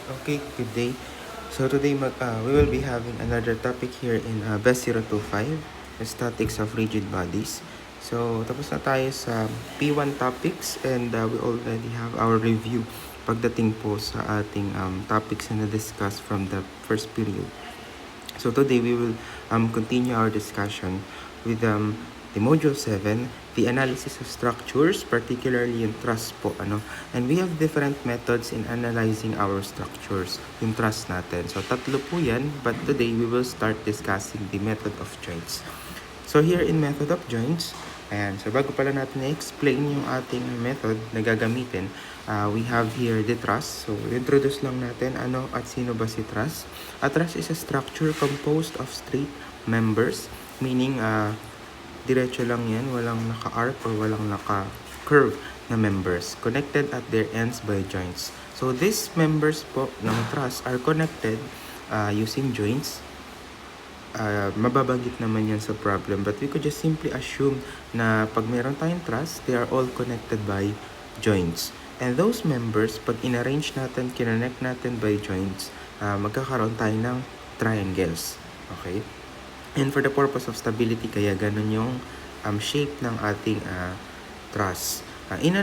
Okay, good day. So today we will be having another topic here in BEST 025, Statics of Rigid Bodies. So tapos na tayo sa P1 topics and we already have our review pagdating po sa ating topics na na-discuss from the first period. So today we will continue our discussion with the module 7, the analysis of structures, particularly yung truss po, And we have different methods in analyzing our structures, yung truss natin. So tatlo po yan, but today we will start discussing the method of joints. So here in method of joints, ayan, so bago pala natin i-explain yung ating method na gagamitin, we have here the truss. So introduce lang natin ano at sino ba si truss. A truss is a structure composed of straight members, meaning diretso lang yan, walang naka-arc or walang naka-curve na members, connected at their ends by joints. So these members po ng truss are connected using joints. Mababanggit naman yan sa problem, but we could just simply assume na pag meron tayong truss, they are all connected by joints. And those members, pag in-arrange natin, kinonect natin by joints, magkakaroon tayo ng triangles. Okay? And for the purpose of stability, kaya ganun yung shape ng ating truss. In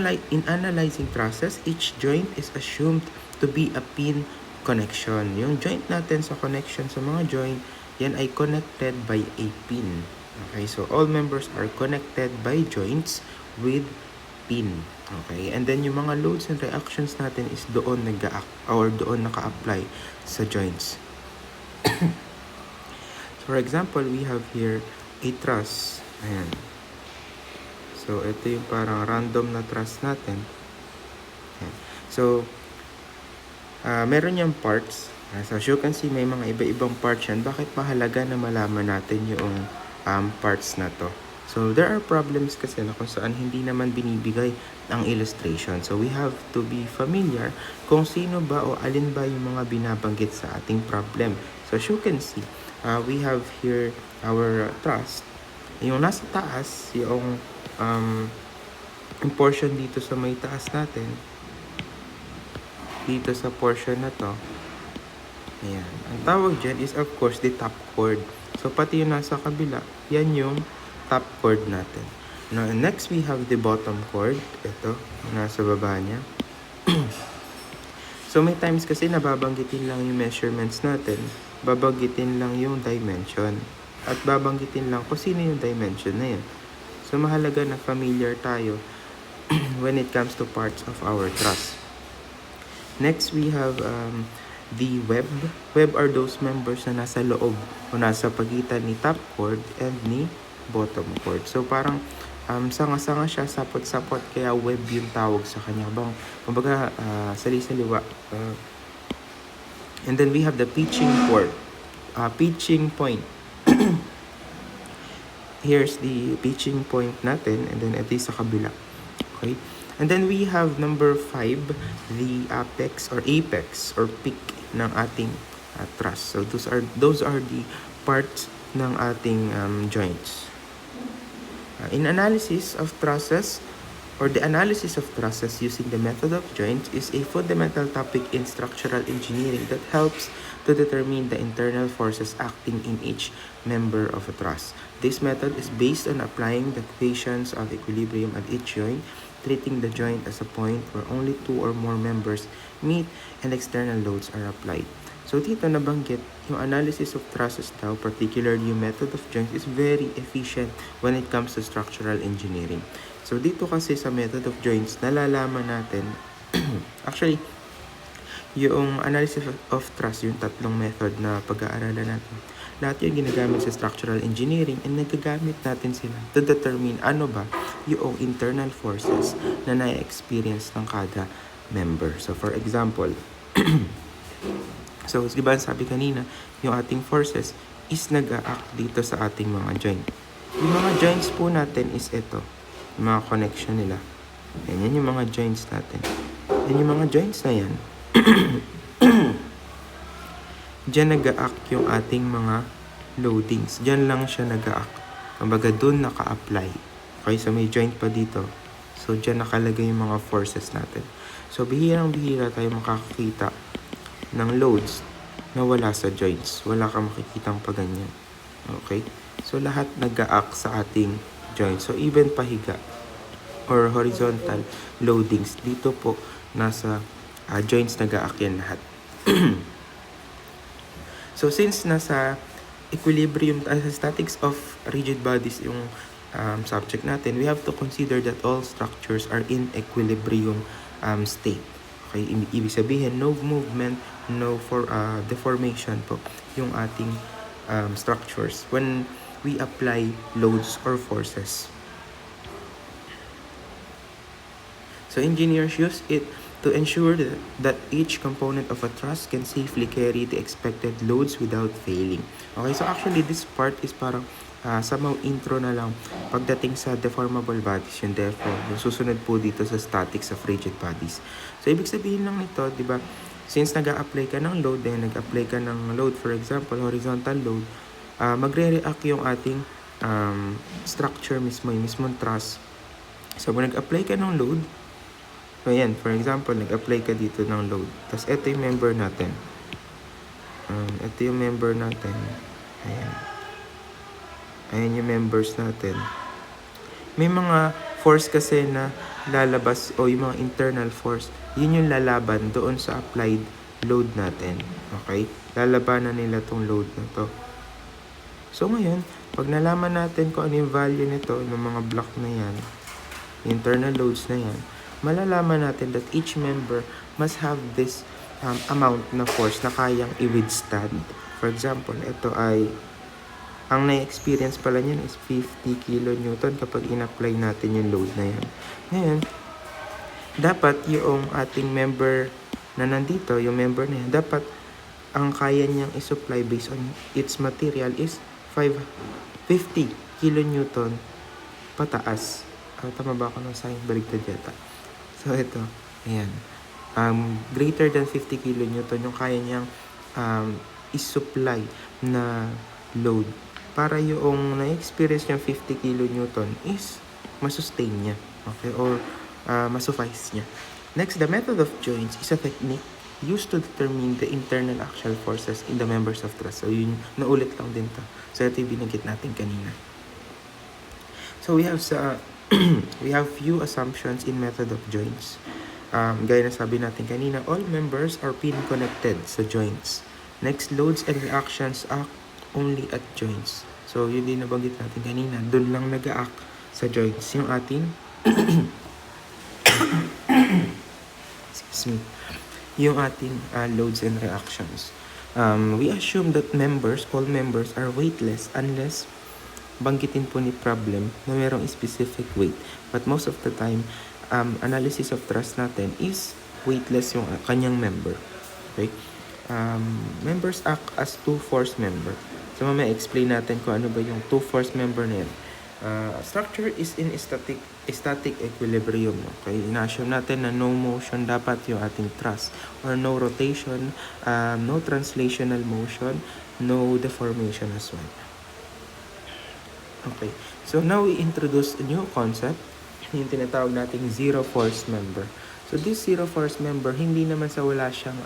analyzing trusses, each joint is assumed to be a pin connection. Yung joint natin sa connection sa mga joint, yan ay connected by a pin. Okay, so all members are connected by joints with pin. Okay, and then yung mga loads and reactions natin is doon nag-act or doon naka-apply sa joints. For example, we have here a truss. Ayan. So, ito yung parang random na truss natin. Ayan. So, meron yung parts. So, as you can see, may mga iba-ibang parts yan. Bakit mahalaga na malaman natin yung parts na to? So, there are problems kasi na kung saan hindi naman binibigay ang illustration. So, we have to be familiar kung sino ba o alin ba yung mga binabanggit sa ating problem. So, as you can see, we have here our truss. Yung nasa taas, yung portion dito sa may taas natin, dito sa portion na to, ayan. Ang tawag dyan is of course the top chord. So pati yung nasa kabila, yan yung top chord natin. Now, next we have the bottom chord. Ito, nasa baba niya. So may times kasi nababanggitin lang yung measurements natin, babanggitin lang yung dimension, at babanggitin lang kung sino yung dimension na yun. So mahalaga na familiar tayo when it comes to parts of our truss. Next we have the web. Web are those members na nasa loob o nasa pagitan ni top chord and ni bottom chord. So parang sanga-sanga siya, sapot-sapot, kaya web yung tawag sa kanya. Kumbaga, sali-saliwa. And then we have the pitching chord. Pitching point. Here's the pitching point natin, and then ito sa kabila. Okay? And then we have number 5, the apex or peak ng ating truss. So those are the parts ng ating joints. In analysis of trusses, or the analysis of trusses using the method of joints is a fundamental topic in structural engineering that helps to determine the internal forces acting in each member of a truss. This method is based on applying the equations of equilibrium at each joint, treating the joint as a point where only two or more members meet and external loads are applied. So dito nabanggit, yung analysis of trusses daw, particularly yung method of joints, is very efficient when it comes to structural engineering. So dito kasi sa method of joints, nalalaman natin, actually, yung analysis of truss, yung tatlong method na pag-aaralan natin, lahat yung ginagamit sa structural engineering, and nagagamit natin sila to determine ano ba yung internal forces na na-experience ng kada member. So for example, so di ba sabi kanina, yung ating forces is nag-a-act dito sa ating mga joint. Yung mga joints po natin is ito, yung mga connection nila. Yan yung mga joints natin. Yan yung mga joints na yan. Diyan nag-a-act yung ating mga loadings. Diyan lang siya nag-a-act. Kumbaga dun naka-apply. Okay, so may joint pa dito. So diyan nakalagay yung mga forces natin. So bihirang-bihira tayo makakakita ng loads na wala sa joints. Wala kang makikitang pa ganyan. Okay? So, lahat nag-a-act sa ating joints. So, even pahiga or horizontal loadings, dito po nasa joints nag-a-act yan lahat. So, since nasa equilibrium, statics of rigid bodies yung subject natin, we have to consider that all structures are in equilibrium state. Okay, ibig sabihin, no movement, no deformation po yung ating structures when we apply loads or forces. So engineers use it to ensure that each component of a truss can safely carry the expected loads without failing. Okay, so actually this part is parang somehow intro na lang pagdating sa deformable bodies, yung therefore, yung susunod po dito sa statics of rigid bodies. So ibig sabihin lang nito, di ba, since nag-a-apply ka ng load, then nag-apply ka ng load, for example, horizontal load, magre-react yung ating structure mismo, yung mismong truss. So kung nag-apply ka ng load, so yan, for example, nag-apply ka dito ng load. Tapos ito yung member natin. Ito yung member natin. Ayan. Ayan yung members natin. May mga force kasi na lalabas o yung mga internal force. Yun yung lalaban doon sa applied load natin. Okay? Lalabanan nila tong load na to. So ngayon, pag nalaman natin kung ano yung value nito, ng mga block na yan, internal loads na yan, malalaman natin that each member must have this amount na force na kayang i-withstand. For example, ito ay, ang na-experience pala niyan is 50 kN kapag in-apply natin yung load na yan. Ngayon, dapat yung ating member na nandito, yung member na yan, dapat ang kaya niyang i-supply based on its material is 50 kN pataas. Tama ba ako ng sign? Baligtad yata. So, ito. Ayan. Greater than 50 kN yung kaya niyang i-supply na load. Para yung na-experience niyang 50 kN is masustain niya. Okay? Or masuffice niya. Next, the method of joints is a technique used to determine the internal axial forces in the members of truss. So, yun, naulit lang din to. So, ito yung binanggit natin kanina. So, we have few assumptions in method of joints. Gaya na sabi natin kanina, all members are pin-connected sa joints. Next, loads and reactions act only at joints. So, yun din nabanggit natin kanina, doon lang nag-act sa joints yung ating excuse me, yung ating loads and reactions. We assume that all members are weightless unless banggitin po ni problem na merong specific weight. But most of the time, analysis of truss natin is weightless yung kanyang member. Okay? Members act as two force member. So mamaya explain natin kung ano ba yung two force member na yan. Structure is in static equilibrium. Okay? Ina-assume natin na no motion dapat yung ating truss, or no rotation, no translational motion, no deformation as well. Okay, so now we introduce a new concept, yung tinatawag nating zero force member. So this zero force member, hindi naman sa wala siyang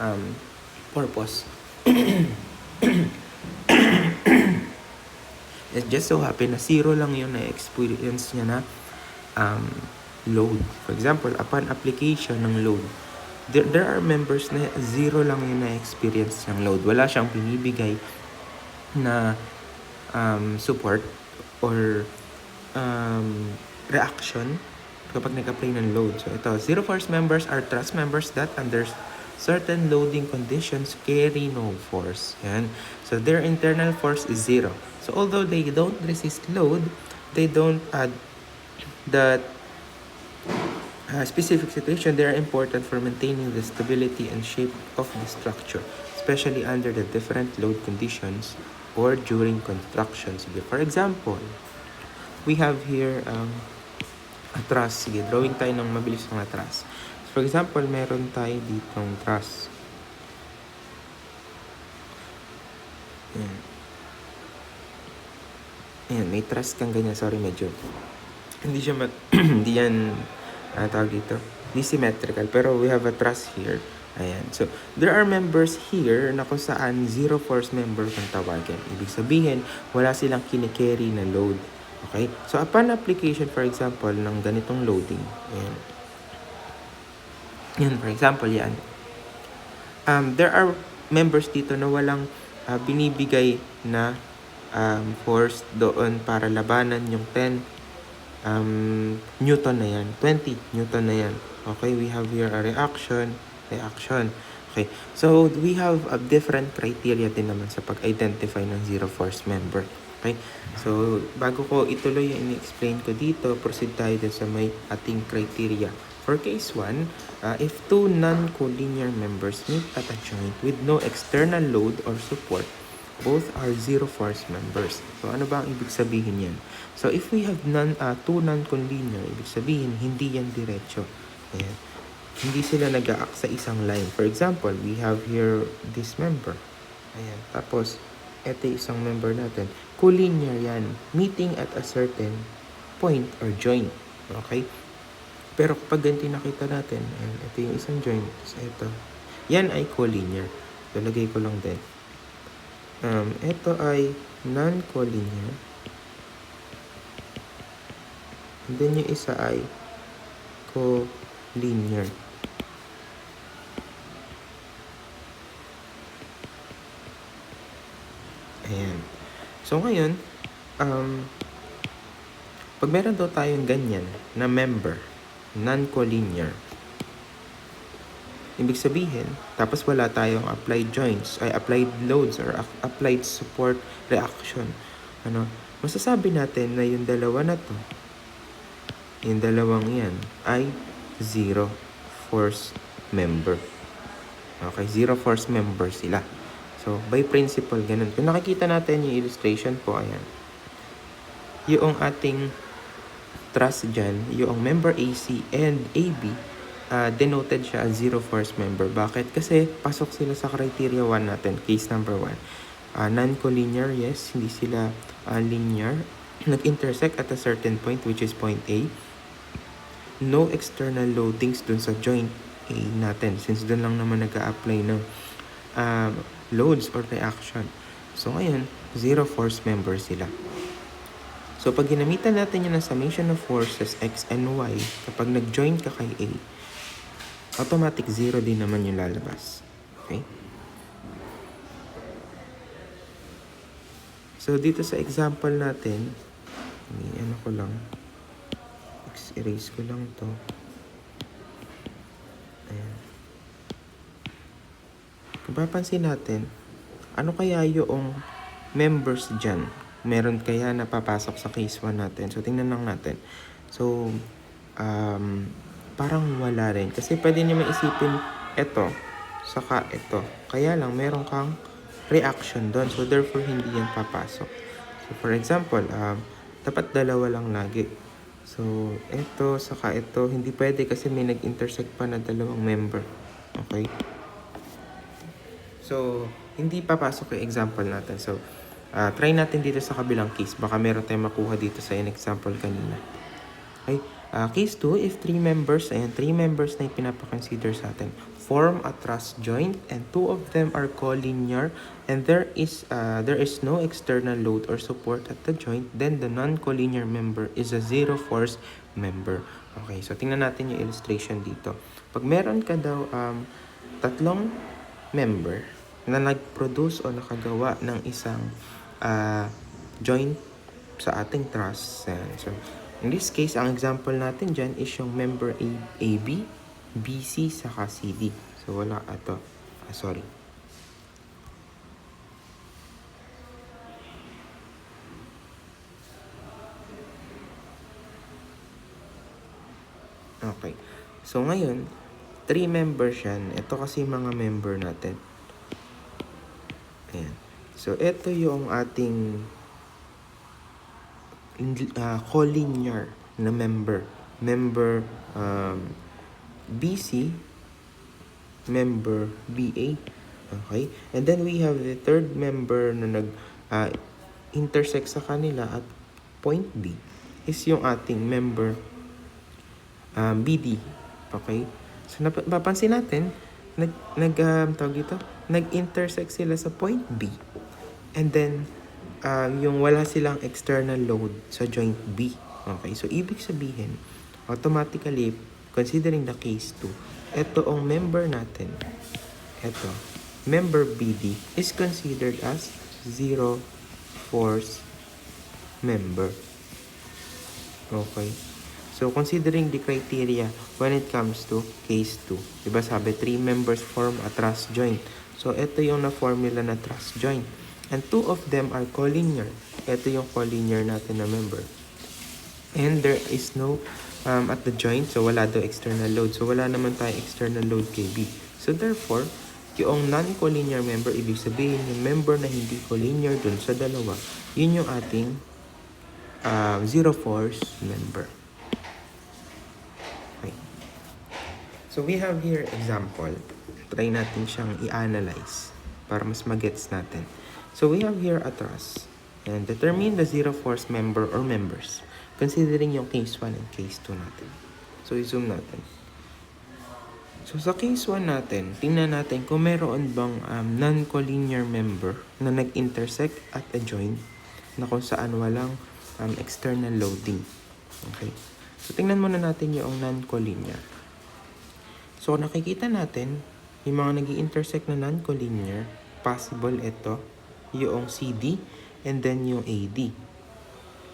purpose. It just so happen na zero lang yun na experience niya na load. For example, upon application ng load, there are members na zero lang yun na experience ng load. Wala siyang binibigay na support or reaction kapag nag-apply ng load. So ito, zero force members are truss members that under certain loading conditions carry no force. Yan. So their internal force is zero. So although they don't resist load, they don't add that specific situation. They are important for maintaining the stability and shape of the structure, especially under the different load conditions or during construction. Sige, for example, we have here a truss. Sige, drawing tayo ng mabilis ng truss. For example, meron tayo ditong truss. Ayan, may truss kang ganyan. Sorry, medyo hindi siya hindi yan tawag dito. Hindi symmetrical. Pero we have a truss here. Ayan. So, there are members here na kung saan zero force member kung tawagin. Ibig sabihin, wala silang kinikerry na load. Okay? So, upon application, for example, ng ganitong loading, ayan. Yan, for example, yan. There are members dito na walang binibigay na force doon para labanan yung 10 Newton na yan. 20 Newton na yan. Okay, we have here a reaction. Okay, so we have a different criteria din naman sa pag-identify ng zero force member. Okay, so bago ko ituloy yung ini-explain ko dito, proceed tayo din sa may ating criteria. For case 1, if two non-collinear members meet at a joint with no external load or support, both are zero force members. So ano ba ang ibig sabihin yan? So if we have two non-collinear, ibig sabihin hindi yan diretso. Ayan. Hindi sila nag-a-act sa isang line. For example, we have here this member. Ayan. Tapos, ito isang member natin. Collinear yan. Meeting at a certain point or joint. Okay? Pero kapag ganito nakita natin, ayan, ito yung isang joint. So, ito. Yan ay collinear. So, lagay ko lang din. Ito ay non-collinear. And then yung isa ay collinear. Ayan. So ngayon, pag meron daw tayong ganyan na member, non-collinear, ibig sabihin, tapos wala tayong applied joints, ay applied loads or applied support reaction. Masasabi natin na yung dalawa na to, yung dalawang yan, ay zero force member. Okay, zero force member sila. So, by principle, ganun. Kung nakikita natin yung illustration po, ayan. Yung ating truss dyan, yung member AC and AB, denoted siya as zero force member. Bakit? Kasi pasok sila sa criteria 1 natin, case number 1. Non-collinear, yes, hindi sila linear. Nag-intersect at a certain point, which is point A. No external loadings dun sa joint A natin, since dun lang naman nag-a-apply ng loads or reaction. So ngayon, zero force member sila. So pag ginamitan natin yun ng summation of forces X and Y, kapag nag-join ka kay A, automatic zero din naman yung lalabas. Okay? So dito sa example natin, erase ko lang to. Ayan. Kung papansin natin, ano kaya yung members dyan? Meron kaya na papasok sa case 1 natin? So, tingnan lang natin. So, parang wala rin. Kasi pwede niyo maisipin ito, saka ito. Kaya lang, meron kang reaction doon. So, therefore, hindi yan papasok. So, for example, dapat dalawa lang lagi. So, ito, saka ito, hindi pwede kasi may nag-intersect pa na dalawang member. Okay? So, hindi papasok yung example natin. So, try natin dito sa kabilang case. Baka meron tayong makuha dito sa example kanina. Okay? Case 2, if 3 members, ayan, 3 members na yung pinapakonsider sa atin, form a truss joint and 2 of them are collinear and there is no external load or support at the joint, then the non-collinear member is a zero force member. Okay, so tingnan natin yung illustration dito. Pag meron ka daw tatlong member na nag-produce o nakagawa ng isang joint sa ating truss. So, in this case, ang example natin dyan is yung member AB, BC, saka CD. So, wala ito. Sorry. Okay. So, ngayon, 3 members yan. Ito kasi mga member natin. Ayan. So, ito yung ating collinear na member. Member BC, member BA. Okay? And then we have the third member na nag-intersect sa kanila at point B is yung ating member BD. Okay? So, napapansin natin, tawag ito, nag-intersect sila sa point B. And then, yung wala silang external load sa joint B. Okay, so ibig sabihin, automatically, considering the case 2, ito ang member natin, ito, member BD is considered as zero force member. Okay. So, considering the criteria when it comes to case 2, diba sabi, 3 members form a truss joint. So, ito yung na-formula na truss joint. And 2 of them are collinear. Ito yung collinear natin na member. And there is no, at the joint, so wala daw external load. So, wala naman tayo external load KB. So, therefore, yung non-collinear member, ibig sabihin, yung member na hindi collinear dun sa dalawa, yun yung ating zero force member. Okay. So, we have here example. Try natin siyang i-analyze para mas magets natin. So, we have here a truss. And determine the zero force member or members considering yung case 1 and case 2 natin. So, i-zoom natin. So, sa case 1 natin, tingnan natin kung meron bang non-collinear member na nag-intersect at a joint na kung saan walang external loading. Okay? So, tingnan muna natin yung non-collinear. So, nakikita natin, yung mga nag-intersect na non-collinear, possible ito, yung CD, and then yung AD.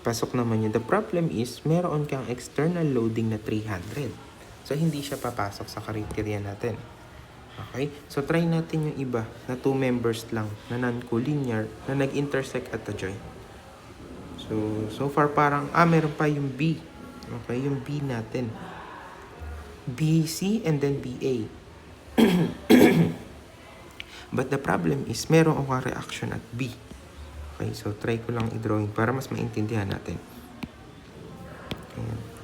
Pasok naman yun. The problem is, meron kang external loading na 300. So, hindi siya papasok sa criteria natin. Okay? So, try natin yung iba na 2 members lang na non-collinear na nag-intersect at the joint. So far parang, meron pa yung B. Okay, yung B natin. BC and then BA. But the problem is, meron akong reaction at B. Okay, so try ko lang i-drawing para mas maintindihan natin. Ayan.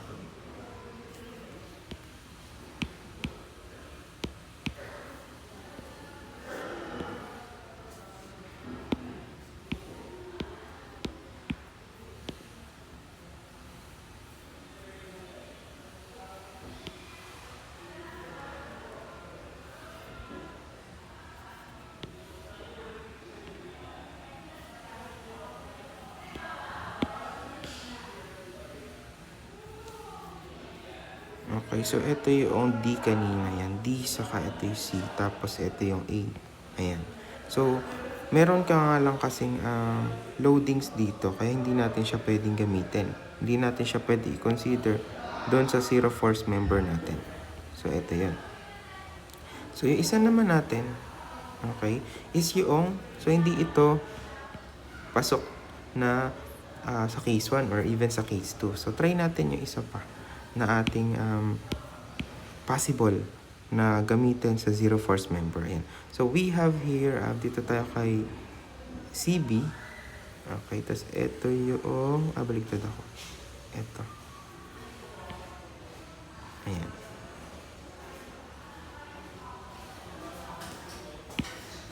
Okay, so ito yung D kanina yan. D, saka ito yung C. Tapos ito yung A. Ayan. So, meron ka nga lang kasing loadings dito. Kaya hindi natin siya pwedeng gamitin. Hindi natin siya pwede i-consider doon sa zero force member natin. So, ito yan. So, yung isa naman natin, okay, is yung, so hindi ito pasok na sa case 1 or even sa case 2. So, try natin yung isa pa na ating possible na gamitin sa zero force member. Ayan. So, we have here, dito tayo kay CB. Okay, tapos ito yung, baligtad ako. Ito. Ayan.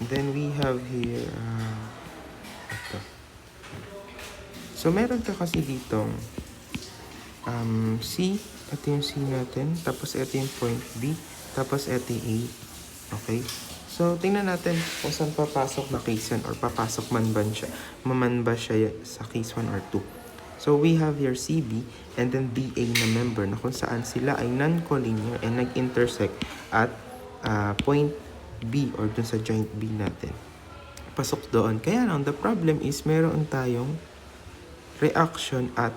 Then, we have here, ito. So, meron ka kasi ditong C, ito yung C natin, tapos ito yung point B, tapos ito yung A. Okay? So, tingnan natin kung saan papasok na case 1 or papasok man ba siya sa case 1 or 2. So, we have here CB and then BA na member na kung saan sila ay non-collinear and nag-intersect at point B or dun sa joint B natin. Pasok doon. Kaya lang, the problem is meron tayong reaction at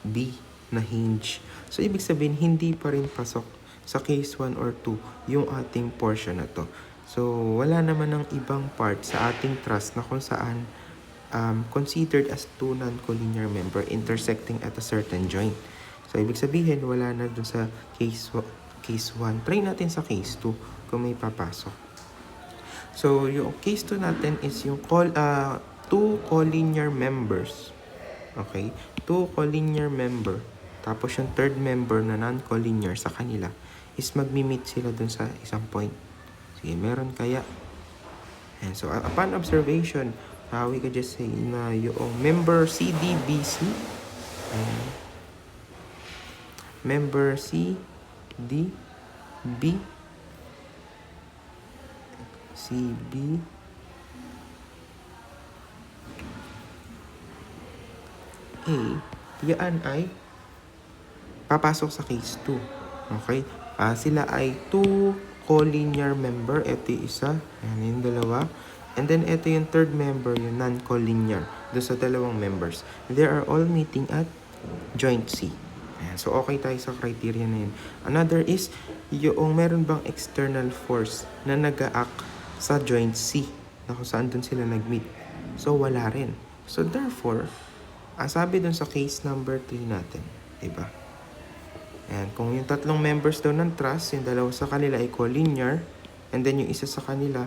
B na hinge. So, ibig sabihin, hindi pa rin pasok sa case 1 or 2 yung ating portion na to. So, wala naman ng ibang part sa ating truss na kung saan considered as 2 non-collinear member intersecting at a certain joint. So, ibig sabihin, wala na dun sa case 1. Try natin sa case 2 kung may papasok. So, yung case 2 natin is yung 2 collinear members. Okay? 2 collinear member. Tapos yung third member na non-collinear sa kanila is magmi-meet sila dun sa isang point. Sige, meron kaya? And so, upon observation, we could just say na yung member CDBC, member CDB, CB A, yan ay papasok sa case 2. Okay? Sila ay 2 collinear member. Ito yung isa. Ayan yung dalawa. And then ito yung third member, yung non-collinear. Doon sa dalawang members. They are all meeting at joint C. Ayan. So okay tayo sa criteria na yun. Another is, yung meron bang external force na nag-a-act sa joint C. Na kung saan doon sila nag-meet. So wala rin. So therefore, sabi dun sa case number 3 natin, diba? And kung yung tatlong members daw ng trust, yung dalawa sa kanila ay collinear, and then yung isa sa kanila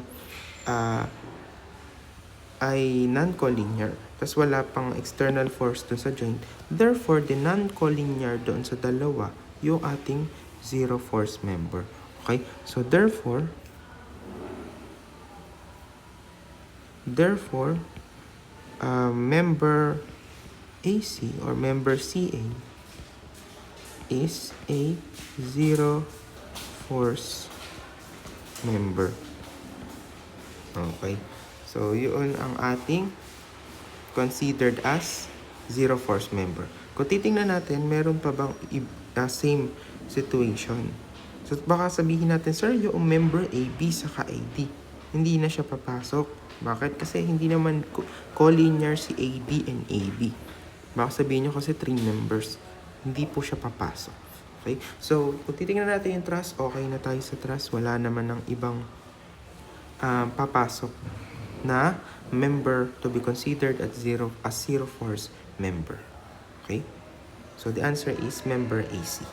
ay non-collinear, tapos wala pang external force dun sa joint, therefore, the non-collinear doon sa dalawa, yung ating zero force member. Okay? So, therefore, member AC or member CA is a zero force member. Okay. So, yun ang ating considered as zero force member. Kung titingnan natin, meron pa bang same situation? So, baka sabihin natin, sir, yung member AB saka AD, hindi na siya papasok. Bakit? Kasi hindi naman collinear si AD and AB. Baka sabihin nyo kasi 3 members. Hindi po siya papasok. Okay? So, kung titingnan natin yung trust, okay na tayo sa trust. Wala naman ng ibang papasok na member to be considered as zero force member. Okay? So, the answer is member AC.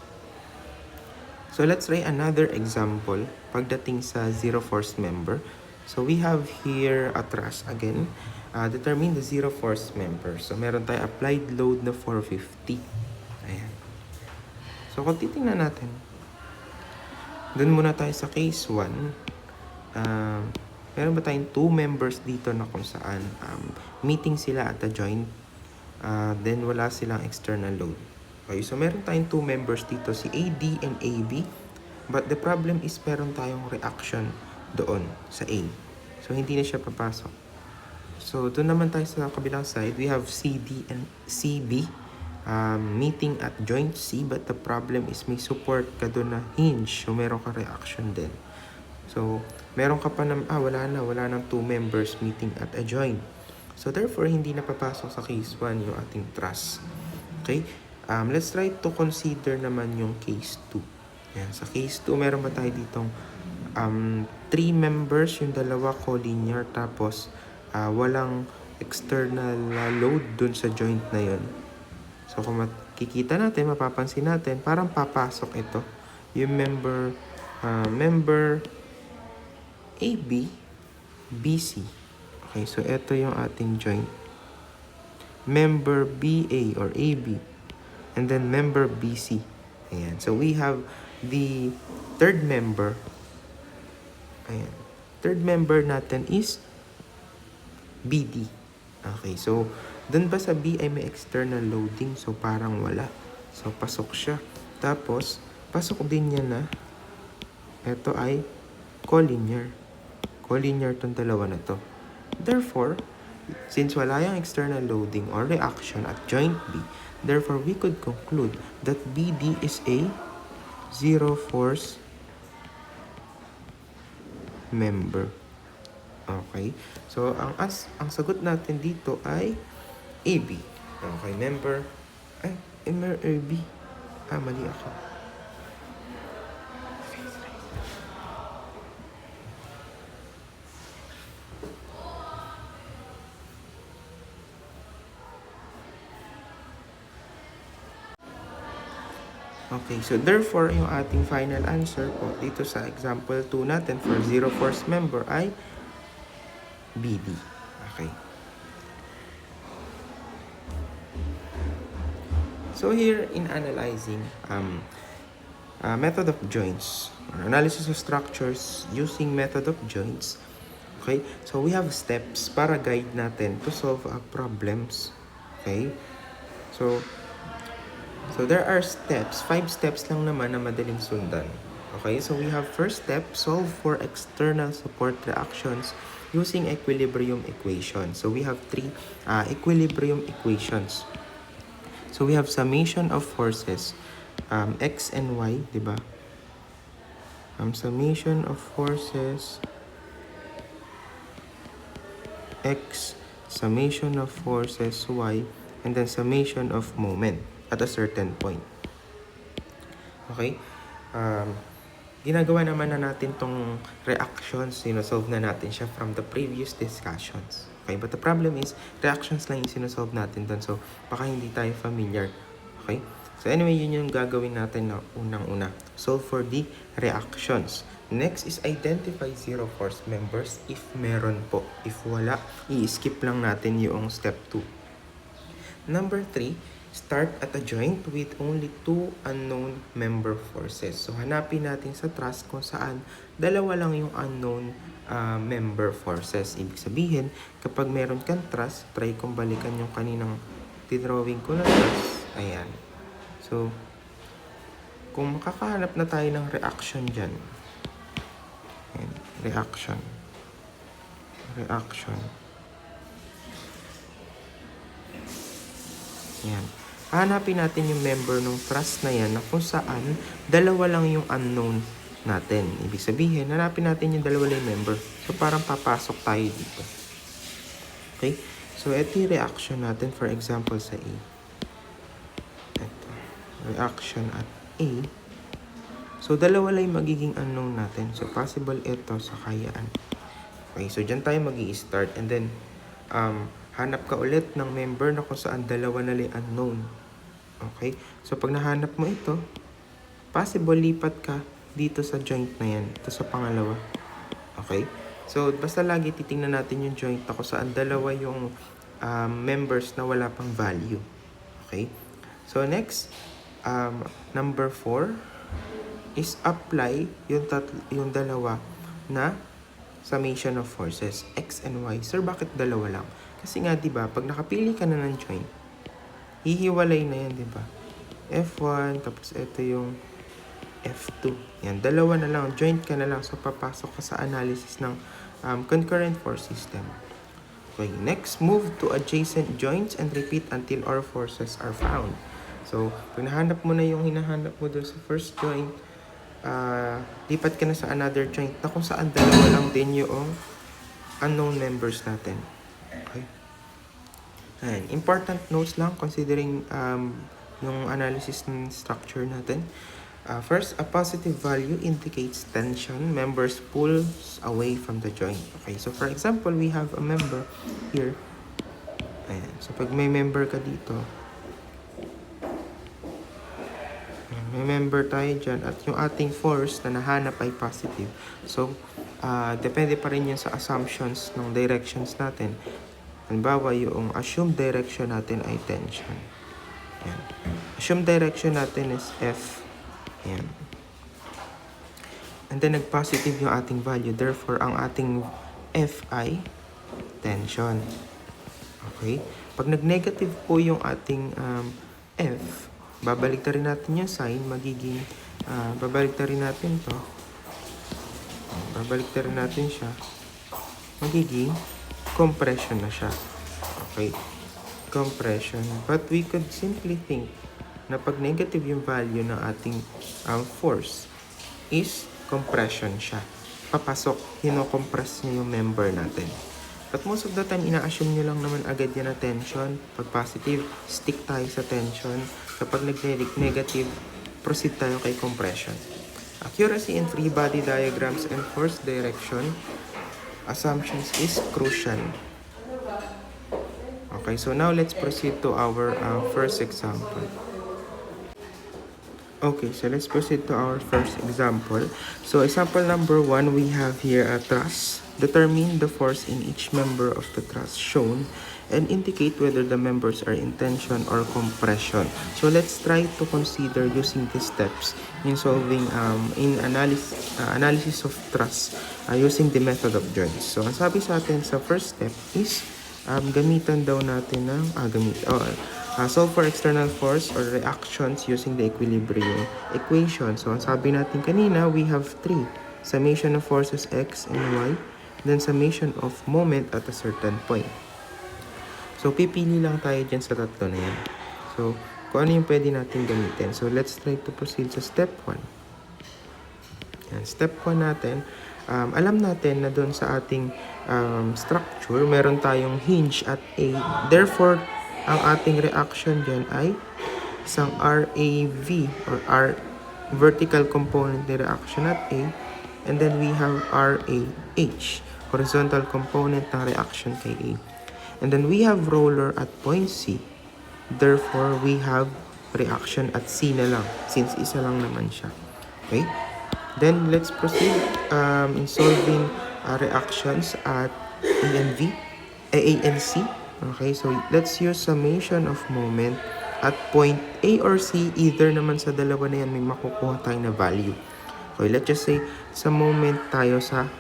So, let's try another example pagdating sa zero force member. So, we have here a trust again. Determine the zero force member. So, meron tayo applied load na 450. Ayan. So, kung titingnan natin, dun muna tayo sa case 1. Meron ba tayong 2 members dito na kung saan meeting sila at a joint. Then, wala silang external load. Okay, so meron tayong 2 members dito, si AD and AB. But the problem is meron tayong reaction doon sa A. So, hindi na siya papasok. So, doon naman tayo sa kabilang side. We have CD and CB meeting at joint C. But the problem is may support ka doon na hinge. So, meron ka reaction din. So, meron ka pa na, wala nang 2 members meeting at a joint. So, therefore, hindi na papasok sa case 1 yung ating truss. Okay? Let's try to consider naman yung case 2. Yan. Sa case 2, meron ba tayo ditong 3 members, yung dalawa collinear, tapos walang external load dun sa joint na yun. So, kung makikita natin, mapapansin natin, parang papasok ito. Yung member AB, BC. Okay, so ito yung ating joint. Member BA or AB. And then member BC. Ayan. So, we have the third member. Ayan. Third member natin is BD. Okay, so, dun ba sa B ay may external loading? So, parang wala. So, pasok siya. Tapos, pasok din niya na ito ay collinear. Collinear tong dalawa na to. Therefore, since wala yung external loading or reaction at joint B, therefore, we could conclude that BD is a zero force member. Okay? So, ang sagot natin dito ay AB. Okay, member AB. Mali ako. Okay, so therefore, yung ating final answer po dito sa example 2 natin for zero force member ay BD. Okay. So here, in analyzing method of joints, or analysis of structures using method of joints, okay, so we have steps para guide natin to solve problems. Okay, so there are steps, 5 steps lang naman na madaling sundan. Okay, so we have first step, solve for external support reactions using equilibrium equation. So we have three equilibrium equations. So we have summation of forces, x and y, di ba? Summation of forces x, summation of forces y, and then summation of moment at a certain point. Okay? Ginagawa naman na natin tong reactions, sinosolve na natin siya from the previous discussions. Okay? But the problem is, reactions lang yung sinosolve natin doon. So, baka hindi tayo familiar. Okay? So, anyway, yun yung gagawin natin na unang-una. Solve for the reactions. Next is identify zero force members if meron po. If wala, i-skip lang natin yung step 2. Number 3, start at a joint with only 2 unknown member forces. So, hanapin natin sa truss kung saan dalawa lang yung unknown member forces. Ibig sabihin, kapag meron kang truss, try kong balikan yung kaninang tinrawing ko na truss. Ayan. So, kung makakahanap na tayo ng reaction dyan, ayan, reaction. Ayan. Hanapin natin yung member ng truss na yan na kung saan dalawa lang yung unknown natin. Ibig sabihin, hanapin natin yung dalawa lang yung member. So, parang papasok tayo dito. Okay? So, ito yung reaction natin, for example, sa A. Ito. Reaction at A. So, dalawa lang yung magiging unknown natin. So, possible ito sa kayaan. Okay, so dyan tayo mag-i-start. And then, hanap ka ulit ng member na kung saan dalawa na lang unknown. Okay? So, pag nahanap mo ito, possible lipat ka dito sa joint na yan. Ito sa pangalawa. Okay? So, basta lagi titingnan natin yung joint na kung saan dalawa yung members na wala pang value. Okay? So, next, number 4 is apply yung dalawa na summation of forces, x and y. Sir, bakit dalawa lang? Kasi nga, di ba, pag nakapili ka na ng joint, hihiwalay na yan, di ba? F1, tapos ito yung F2. Yan, dalawa na lang. Joint ka na lang. So, papasok ka sa analysis ng concurrent force system. Okay, next, move to adjacent joints and repeat until all forces are found. So, pag nahanap mo na yung hinahanap mo doon sa first joint, lipat ka na sa another joint na kung saan dalawa lang din yung unknown members natin. Okay. Ayan. Important notes lang considering yung analysis ng structure natin. First, a positive value indicates tension. Members pulls away from the joint. Okay, so for example, we have a member here. Ayan. So pag may member ka dito, may member tayo dyan at yung ating force na nahanap ay positive. So, depende pa rin yun sa assumptions ng directions natin. Halimbawa, yung assumed direction natin ay tension. Ayan. Assumed direction natin is F. Ayan. And then, nag-positive yung ating value. Therefore, ang ating F ay tension. Okay? Pag nag-negative po yung ating F, babalik-tarin natin yung sign, magiging, babalik-tarin natin to. Babalik-tarin natin siya. Magiging compression na siya. Okay. Compression. But we could simply think na pag negative yung value ng ating force is compression siya. Papasok, compress niya yung member natin. But most of the time, ina-assume nyo lang naman agad yan na tension. Pag positive, stick tayo sa tension. Kapag negative, proceed tayo kay compression. Accuracy in free body diagrams and force direction assumptions is crucial. Okay, so now let's proceed to our first example. Okay, so let's proceed to our first example. So example number 1, we have here a truss. Determine the force in each member of the truss shown and indicate whether the members are in tension or compression. So let's try to consider using these steps in solving in analysis of truss using the method of joints. So ang sabi sa atin sa first step is gamitan daw natin ng solve for external force or reactions using the equilibrium equation. So, ang sabi natin kanina, we have 3. Summation of forces x and y, then summation of moment at a certain point. So, pipili lang tayo dyan sa tatlo na yan. So, kung ano yung pwede natin gamitin. So, let's try to proceed sa step 1. Yan, step 1 natin, alam natin na doon sa ating structure, meron tayong hinge at A. Therefore, ang ating reaction dyan ay isang RAV or R vertical component ni reaction at A. And then we have RAH, horizontal component ng reaction kay A. And then we have roller at point C. Therefore, we have reaction at C na lang since isa lang naman siya. Okay? Then, let's proceed in solving reactions at A and C. Okay, so let's use summation of moment at point A or C. Either naman sa dalawa na yan may makukuha tayo na value. Okay, let's just say sa moment tayo sa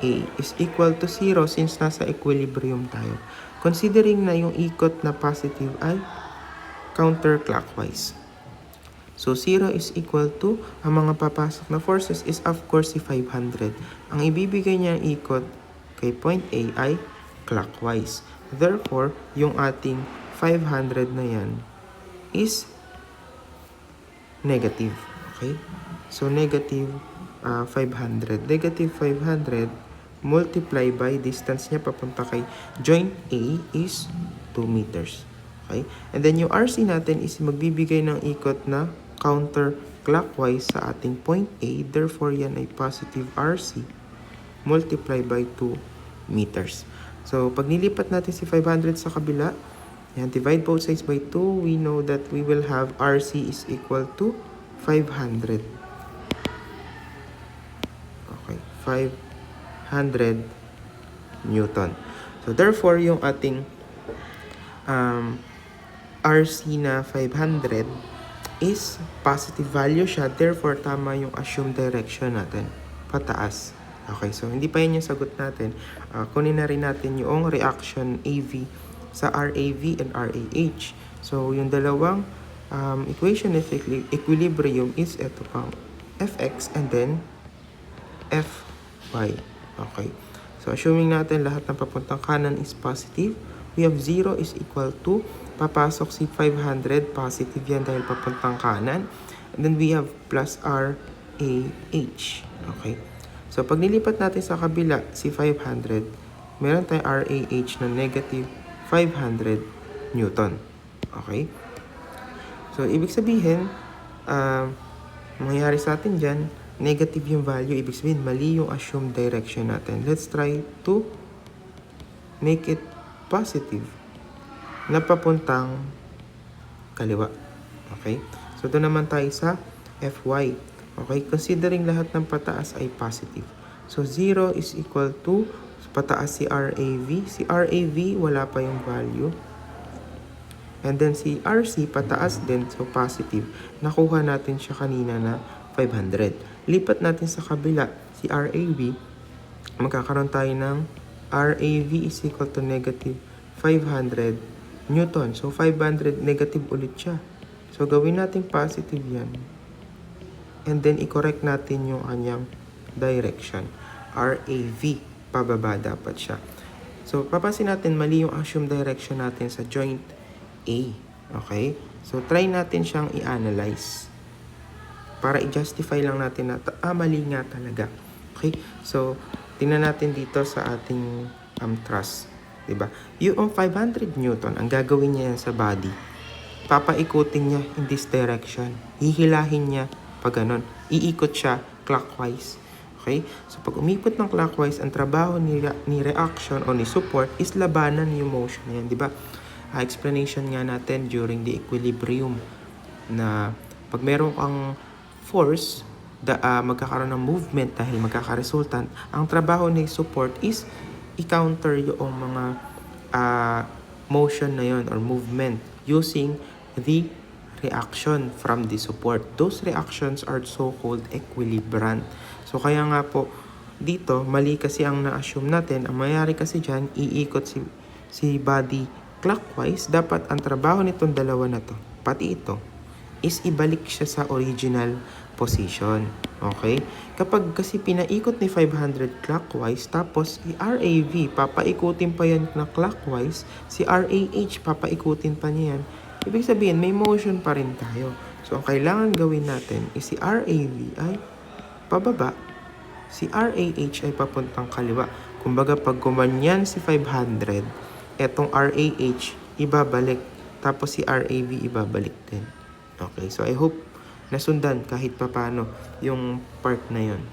A is equal to 0 since nasa equilibrium tayo. Considering na yung ikot na positive ay counterclockwise. So, 0 is equal to, ang mga papasok na forces is of course si 500. Ang ibibigay niya ng ikot kay point A ay clockwise. Therefore, yung ating 500 na yan is negative. Okay? So, negative 500. Negative 500 multiply by distance niya papunta kay joint A is 2 meters. Okay? And then yung RC natin is magbibigay ng ikot na counterclockwise sa ating point A. Therefore, yan ay positive RC multiply by 2 meters. So, pag nilipat natin si 500 sa kabila, yan, divide both sides by 2, we know that we will have RC is equal to 500. Okay, 500 Newton. So, therefore, yung ating RC na 500 is positive value siya. Therefore, tama yung assumed direction natin. Pataas. Okay, so hindi pa yun yung sagot natin. Kunin na rin natin yung reaction AV sa RAV and RAH. So, yung dalawang equation of equilibrium is ito pang Fx and then Fy. Okay. So, assuming natin lahat ng papuntang kanan is positive, we have 0 is equal to, papasok si 500, positive yan dahil papuntang kanan. And then we have plus RAH. Okay. So, pag nilipat natin sa kabila, si 500, meron tayong RAH na negative 500 Newton. Okay? So, ibig sabihin, mangyayari sa atin dyan, negative yung value. Ibig sabihin, mali yung assumed direction natin. Let's try to make it positive na papuntang kaliwa. Okay? So, doon naman tayo sa Fy. Okay, considering lahat ng pataas ay positive. So, 0 is equal to, pataas si RAV. Si RAV, wala pa yung value. And then si RC, pataas din, so positive. Nakuha natin siya kanina na 500. Lipat natin sa kabila, si RAV, magkakaroon tayo ng RAV is equal to negative 500 Newton. So, 500 negative ulit siya. So, gawin natin positive yan. And then, i-correct natin yung kanyang direction. RAV, pababa dapat siya. So, papansin natin, mali yung assumed direction natin sa joint A. Okay? So, try natin siyang i-analyze. Para i-justify lang natin na, mali nga talaga. Okay? So, tingnan natin dito sa ating truss. Diba? Yung 500 Newton, ang gagawin niya yan sa body, papaikutin niya in this direction. Hihilahin niya pag ganun. Iikot siya clockwise. Okay? So, pag umikot ng clockwise, ang trabaho ni reaction o ni support is labanan yung motion na yan. Diba? Explanation nga natin during the equilibrium na pag meron kang force, magkakaroon ng movement dahil magkakaresultant, ang trabaho ni support is i-counter yung mga motion na yon or movement using the reaction from the support. Those reactions are so-called equilibrant. So, kaya nga po, dito, mali kasi ang na-assume natin. Ang mayayari kasi dyan, iikot si body clockwise, dapat ang trabaho nitong dalawa na to, pati ito, is ibalik siya sa original position. Okay? Kapag kasi pinaikot ni 500 clockwise, tapos si RAV, papaikutin pa yan na clockwise, si RAH, papaikutin pa niya yan, ibig sabihin, may motion pa rin tayo. So, ang kailangan gawin natin is si RAV ay pababa, si RAH ay papuntang kaliwa. Kumbaga, pag gumanyan si 500, etong RAH ibabalik, tapos si RAV ibabalik din. Okay, so I hope nasundan kahit papano yung part na yon.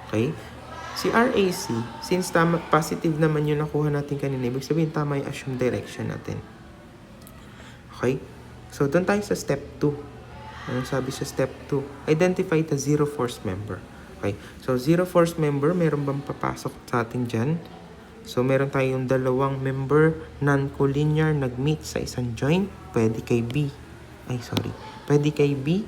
Okay? Si RAC, since tama, positive naman yung nakuha natin kanina, ibig sabihin tama yung assumed direction natin. Okay? So, doon tayo sa step 2. Anong sabi sa step 2? Identify the zero force member. Okay? So, zero force member, meron bang papasok sa atin dyan? So, meron tayong dalawang member, non-collinear, nag-meet sa isang joint. Pwede kay B. Pwede kay B.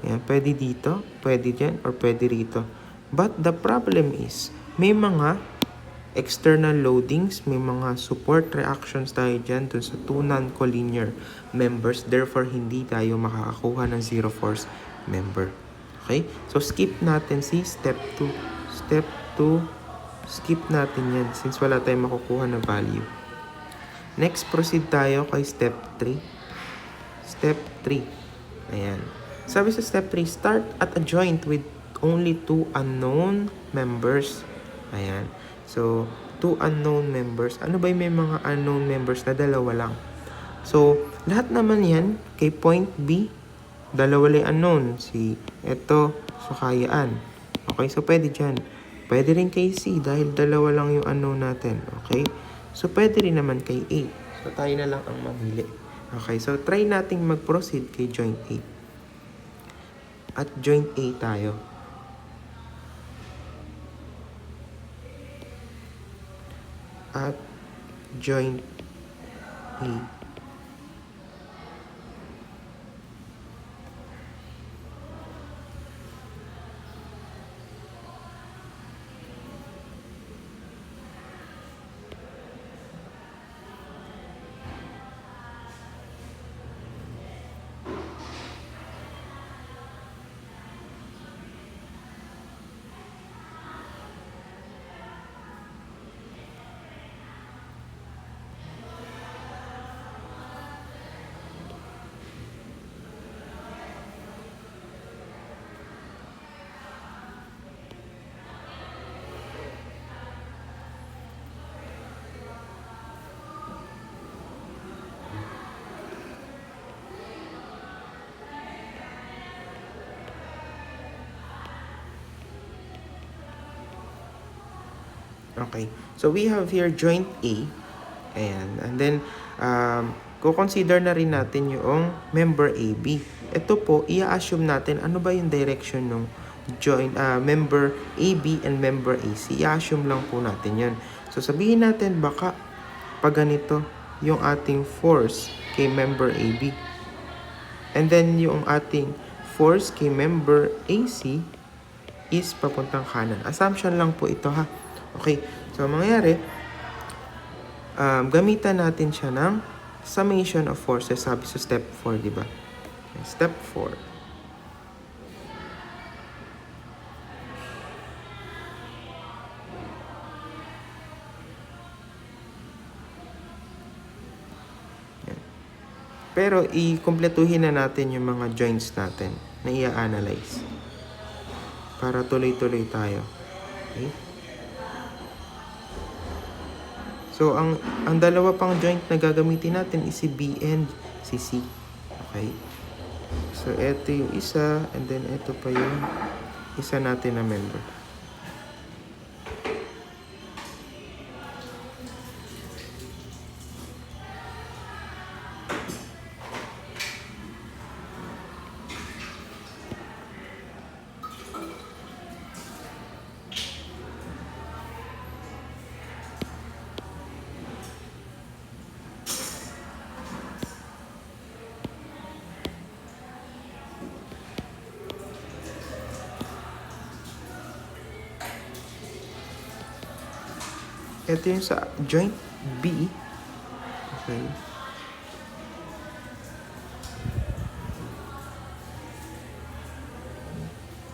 Ayan, pwede dito, pwede dyan, or pwede rito. But the problem is, may mga external loadings, may mga support reactions tayo dyan dun sa two non-collinear members. Therefore, hindi tayo makakakuha ng zero force member. Okay? So, skip natin si step 2. Step 2, skip natin yan since wala tayong makukuha na value. Next, proceed tayo kay step 3. Step 3. Ayan. Sabi sa step 3, start at a joint with only two unknown members. Ayan. So, two unknown members. Ano ba yung may mga unknown members na dalawa lang? So, lahat naman yan kay point B, dalawa lang unknown. Si eto, sukayaan. Okay, so pwede dyan. Pwede rin kay C dahil dalawa lang yung unknown natin. Okay? So, pwede rin naman kay A. So, tayo na lang ang mamili. Okay, so try nating mag-proceed kay joint A. At joint A tayo. At joint A. Okay. So, we have here joint A. Ayan. And then, consider na rin natin yung member AB. Ito po, i-assume natin ano ba yung direction ng joint member AB and member AC. I-assume lang po natin yan. So, sabihin natin baka pag ganito yung ating force kay member AB. And then, yung ating force kay member AC is papuntang kanan. Assumption lang po ito ha. Okay, so mangyayari, gamitan natin siya ng summation of forces, sabi sa step 4, di ba? Step 4. Pero i-kumpletuhin na natin yung mga joints natin na i-analyze para tuloy-tuloy tayo. Okay? So, ang dalawa pang joint na gagamitin natin is si B and si C. Okay? So, ito yung isa, and then ito pa yung isa natin na member. Ito yung sa joint B, Okay.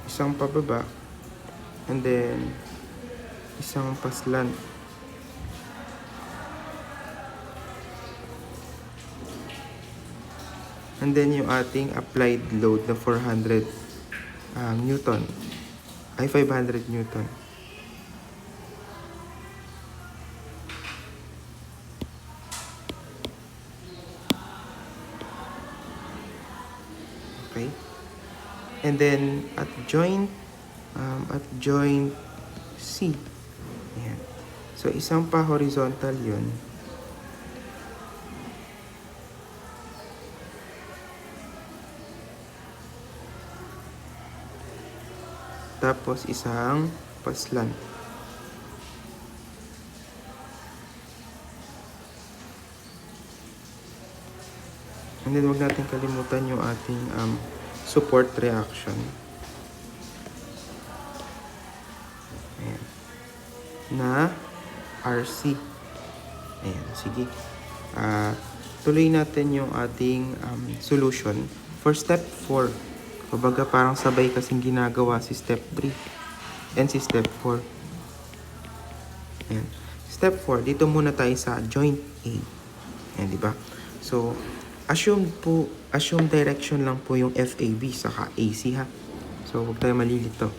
Isang pababa. And then, isang paslant. And then, yung ating applied load na 400 Newton. Ay, 500 Newton. Okay. And then, at joint C. Ayan. So, isang pa horizontal yun. Tapos, isang paslant. And then, wag natin kalimutan yung ating support reaction. Ayan. Na RC. Ayan, sige. Tuloy natin yung ating solution for step 4. Kumbaga parang sabay kasing ginagawa si step 3 and si step 4. Ayan. Step 4, dito muna tayo sa joint A. Ayan, di ba? So, assume direction lang po yung FAB saka AC ha. So, huwag tayo malilito.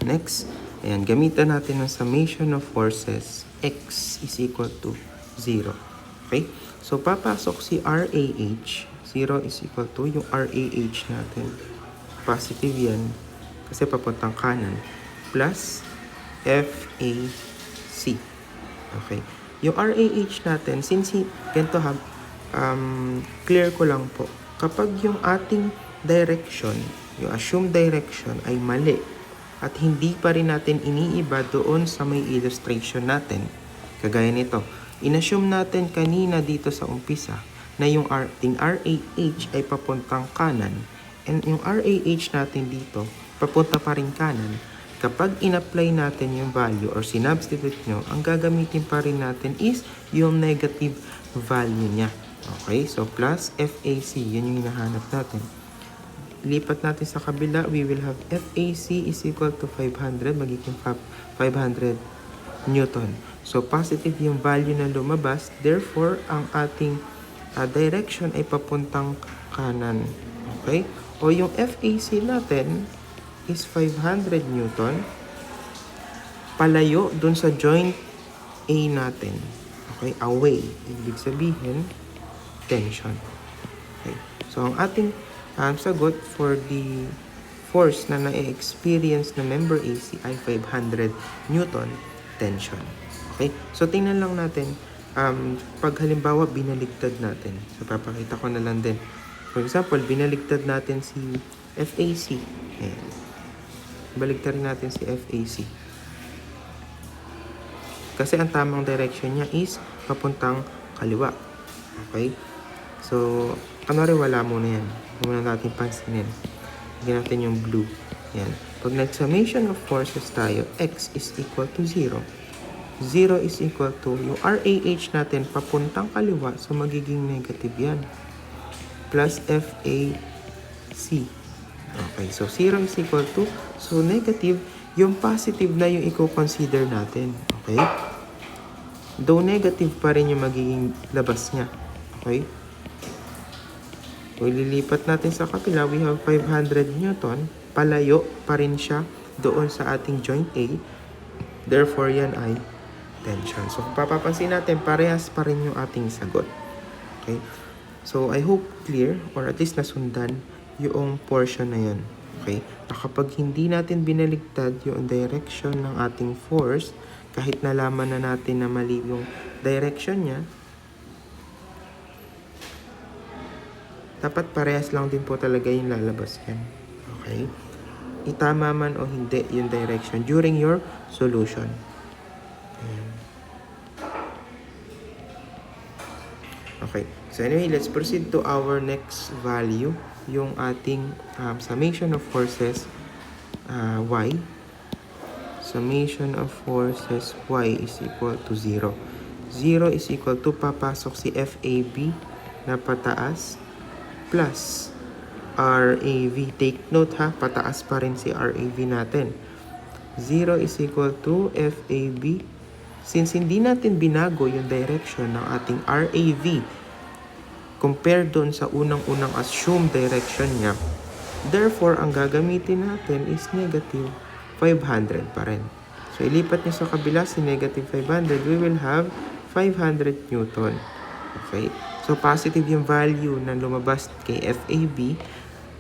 Next, ayan, gamitan natin ng summation of forces X is equal to 0. Okay? So, papasok si RAH. 0 is equal to yung RAH natin. Positive yan. Kasi papuntang kanan. Plus FAC. Okay. Yung RAH natin, since ganito ha, clear ko lang po. Kapag yung ating direction, yung assumed direction ay mali, at hindi pa rin natin iniiba doon sa may illustration natin. Kagaya nito. Inassume natin kanina dito sa umpisa na yung ating RAH ay papuntang kanan. And yung RAH natin dito, papunta pa rin kanan. Kapag in-apply natin yung value or sinubstitute nyo, ang gagamitin pa rin natin is yung negative value niya. Okay? So, plus FAC. Yun yung hinahanap natin. Lipat natin sa kabila, we will have FAC is equal to 500, magiging 500 Newton. So, positive yung value na lumabas. Therefore, ang ating direction ay papuntang kanan. Okay? O yung FAC natin is 500 Newton. Palayo dun sa joint A natin. Okay? Away. Ibig sabihin, tension. Okay? So, ang ating sagot for the force na na-experience na member AC ay 500 Newton tension. Okay? So, tingnan lang natin, pag halimbawa binaligtad natin. So, papakita ko na lang din. For example, binaligtad natin si FAC. Ayan. Baligtad rin natin si FAC. Kasi ang tamang direction niya is papuntang kaliwa. Okay? So, kunwari wala muna yan. Hindi muna natin pansinin. Lagyan natin yung blue. Yan. Pag nag-summation of forces tayo, X is equal to 0. 0 is equal to, yung RAH natin papuntang kaliwa, so magiging negative yan. Plus FAC. Okay, so 0 is equal to, so negative, yung positive na yung i-consider natin. Okay? Though negative pa rin yung magiging labas niya. Okay? Kung ililipat natin sa kapila, we have 500 Newton. Palayo pa rin siya doon sa ating joint A. Therefore, yan ay tension. So, kung papapansin natin, parehas pa rin yung ating sagot. Okay? So, I hope clear or at least nasundan yung portion na yun. Okay? Na kapag hindi natin binaligtad yung direction ng ating force, kahit nalaman na natin na mali yung direction niya, dapat parehas lang din po talaga yung lalabas yan. Okay? Itama man o hindi yung direction during your solution. Ayan. Okay. So anyway, let's proceed to our next value. Yung ating summation of forces Y. Summation of forces Y is equal to 0. 0 is equal to papasok si FAB na pataas plus RAV. Take note ha, pataas pa rin si RAV natin. 0 is equal to FAB. Since hindi natin binago yung direction ng ating RAV compared doon sa unang-unang assumed direction niya, therefore, ang gagamitin natin is negative 500 pa rin. So, ilipat nyo sa kabila si negative 500, we will have 500 Newton. Okay? So, positive yung value na lumabas kay FAB.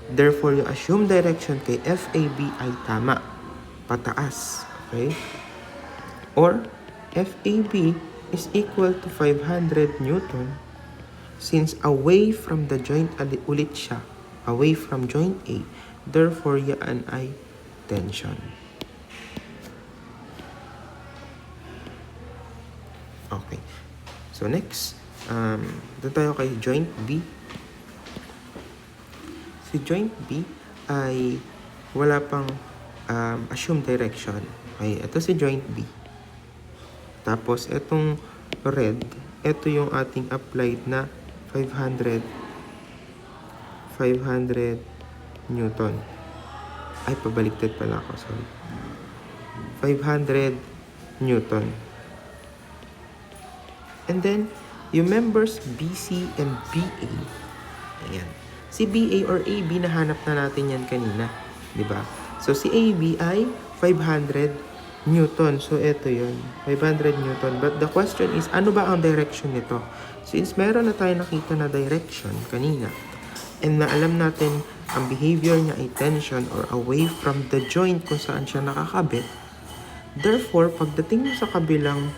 Therefore, yung assumed direction kay FAB ay tama. Pataas. Okay? Or, FAB is equal to 500 Newton since away from the joint ulit siya. Away from joint A. Therefore, yan ay tension. Okay. So, next, doon tayo kay joint B. Si joint B ay wala pang assumed direction. Okay, ito si joint B. Tapos, itong red, ito yung ating applied na 500 Newton. Ay, pabaliktad pala ako, sorry. 500 Newton. And then, yung members BC and BA, ayan. Si BA or AB, nahanap na natin yan kanina. Diba? So, si AB ay 500 Newton. So, ito yun. 500 Newton. But the question is, ano ba ang direction nito? Since meron na tayo nakita na direction kanina, and na alam natin ang behavior niya ay tension or away from the joint kung saan siya nakakabit, therefore, pagdating mo sa kabilang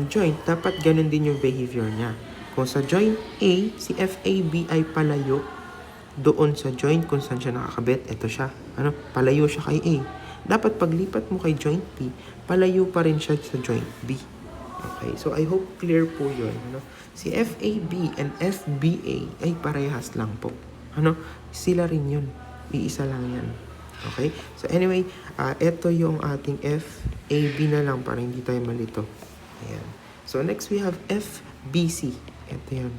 joint, dapat ganun din yung behavior niya. Kung sa joint A, si FAB ay palayo doon sa joint kung saan siya nakakabit, ito siya. Palayo siya kay A. Dapat paglipat mo kay joint B, palayo pa rin siya sa joint B. Okay, so I hope clear po yun. Si FAB and FBA ay parehas lang po. Sila rin yun. Iisa lang yan. Okay? So anyway, ito yung ating FAB na lang para hindi tayo malito. Ayan. So next we have FBC. Ito yun.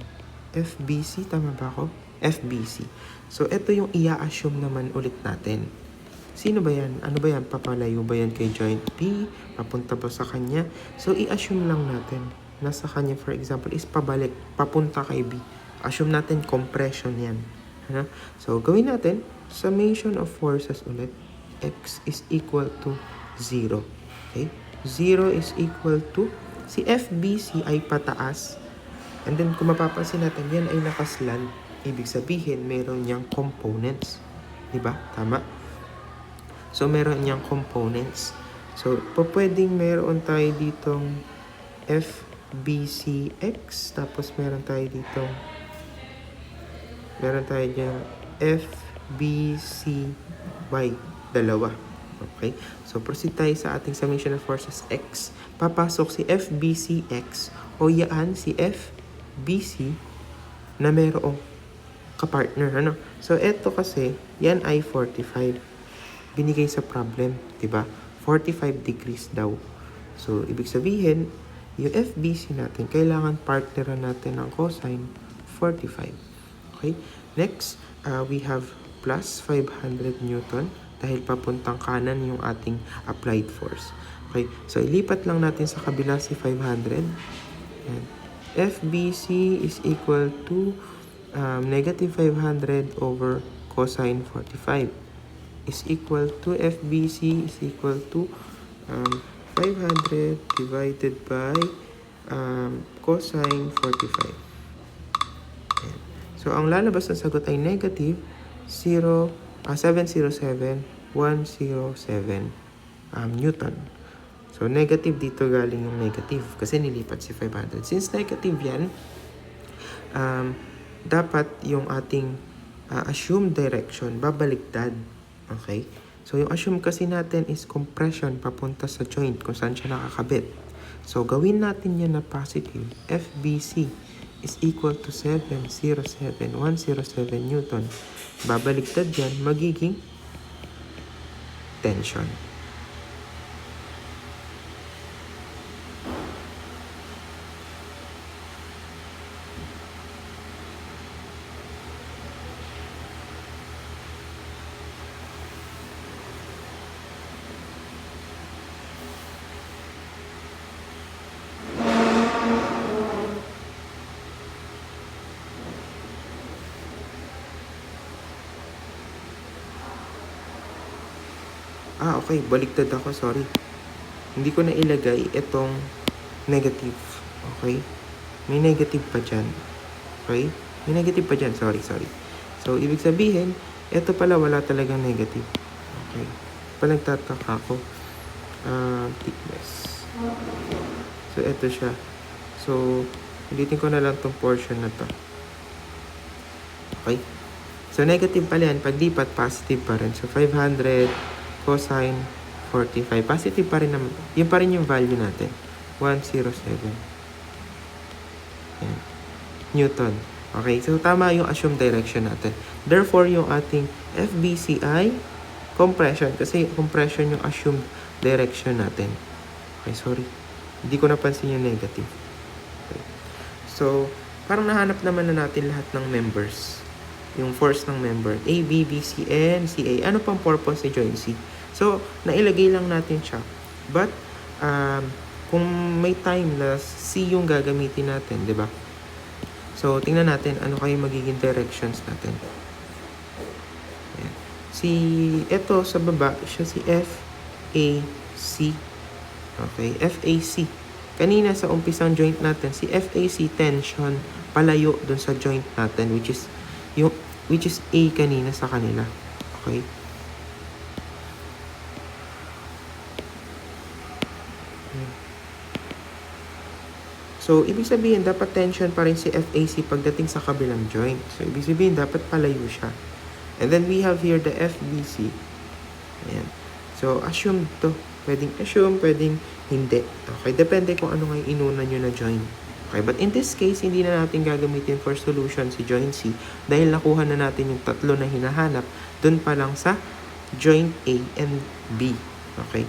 FBC, tama ba ako? FBC. So ito yung i-assume naman ulit natin. Sino ba yan? Ano ba yan? Papalayo ba yan kay joint B? Papunta ba sa kanya? So i-assume lang natin. Nasa kanya, for example, is pabalik. Papunta kay B. Assume natin compression yan. So gawin natin, summation of forces ulit. X is equal to 0. Okay? 0 is equal to, si FBC ay pataas. And then kung mapapansin natin, yan ay nakaslant. Ibig sabihin, meron niyang components. Diba? Tama? So, meron niyang components. So, pwedeng meron tayo ditong FBCX. Tapos, meron tayo ditong FBCY. Dalawa. Okay? So, proceed tayo sa ating summation of forces X. Papasok si FBCX o yaan si FBC na merong kapartner. So, eto kasi, yan ay 45. Binigay sa problem, diba? 45 degrees daw. So, ibig sabihin, yung FBC natin, kailangan partneran natin ng cosine 45. Okay? Next, we have plus 500 Newton dahil papuntang kanan yung ating applied force. Okay? So, ilipat lang natin sa kabila si 500. Yan. FBC is equal to negative 500 over cosine 45 is equal to FBC is equal to 500 divided by cosine 45. Ayan. So, ang lalabas na sagot ay negative 707.107 Newton. So, negative dito galing yung negative kasi nilipat si 500. Since negative yan, dapat yung ating assumed direction babaliktad. Okay? So, yung assume kasi natin is compression papunta sa joint kung saan siya nakakabit. So, gawin natin yan na positive. FBC is equal to 707.107 Newton. Babaliktad yan, magiging tension. Okay, baliktad ako, sorry. Hindi ko na ilagay itong negative. Okay? May negative pa dyan. Okay? May negative pa dyan, sorry. So, ibig sabihin, ito pala wala talagang negative. Okay? Nagtataka ko. Thickness. So, ito siya. So, ulitin ko na lang tong portion na to. Okay? So, negative pala yan. Paglipat, positive pa rin. So, 500 cosine 45. Positive pa rin naman. Yun pa rin yung value natin. 107. Yan. Newton. Okay? So, tama yung assumed direction natin. Therefore, yung ating FBC ay compression. Kasi compression yung assumed direction natin. Okay, sorry. Hindi ko napansin yung negative. Okay. So, parang nahanap naman na natin lahat ng members. Yung force ng member. A, B, B, C, and CA. Ano pang purpose ni joint C? So, nailagay lang natin siya. But, kung may time na C yung gagamitin natin, di ba? So, tingnan natin ano kayo magiging directions natin. Ayan. Ito sa baba, siya si FAC. Okay, FAC. Kanina sa umpisang joint natin, si FAC tension palayo dun sa joint natin, which is A kanina sa kanila. Okay? So, ibig sabihin, dapat tension pa rin si FAC pagdating sa kabilang joint. So, ibig sabihin, dapat palayo siya. And then, we have here the FBC. Ayan. So, assume to. Pwedeng assume, pwedeng hindi. Okay, depende kung ano nga inunan nyo na joint. Okay, but in this case, hindi na natin gagamitin for solution si joint C dahil nakuha na natin yung tatlo na hinahanap dun pa lang sa joint A and B. Okay.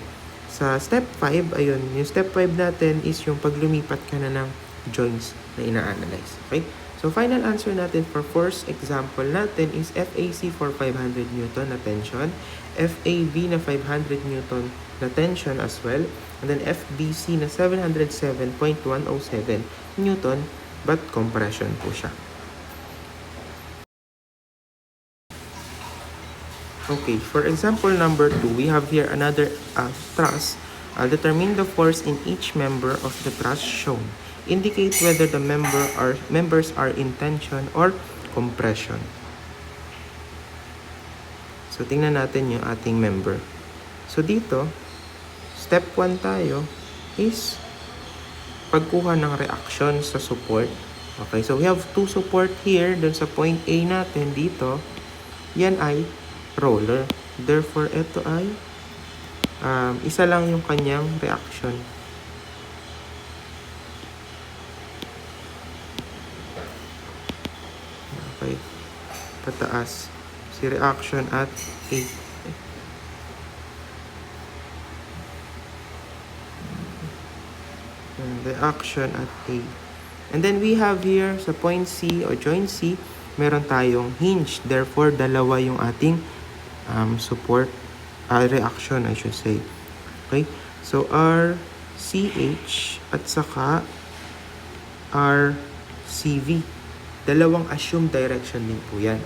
Sa step 5, ayun, yung step 5 natin is yung paglumipat ka na ng joints na ina-analyze. Okay? So, final answer natin for first example natin is FAC for 500 Newton na tension, FAB na 500 Newton na tension as well, and then FBC na 707.107 Newton, but compression po siya. Okay, for example number 2, we have here another truss. Determine the force in each member of the truss shown. Indicate whether the members are in tension or compression. So, tingnan natin yung ating member. So, dito, step 1 tayo is pagkuha ng reaction sa support. Okay, so we have two support here dun sa point A natin dito. Yan ay roller. Therefore, ito ay isa lang yung kanyang reaction. Okay. Pataas. Si reaction at A. Reaction at A. And then we have here sa point C or joint C, meron tayong hinge. Therefore, dalawa yung ating support reaction, I should say. Okay? So, RCH at saka RCV. Dalawang assumed direction din po yan.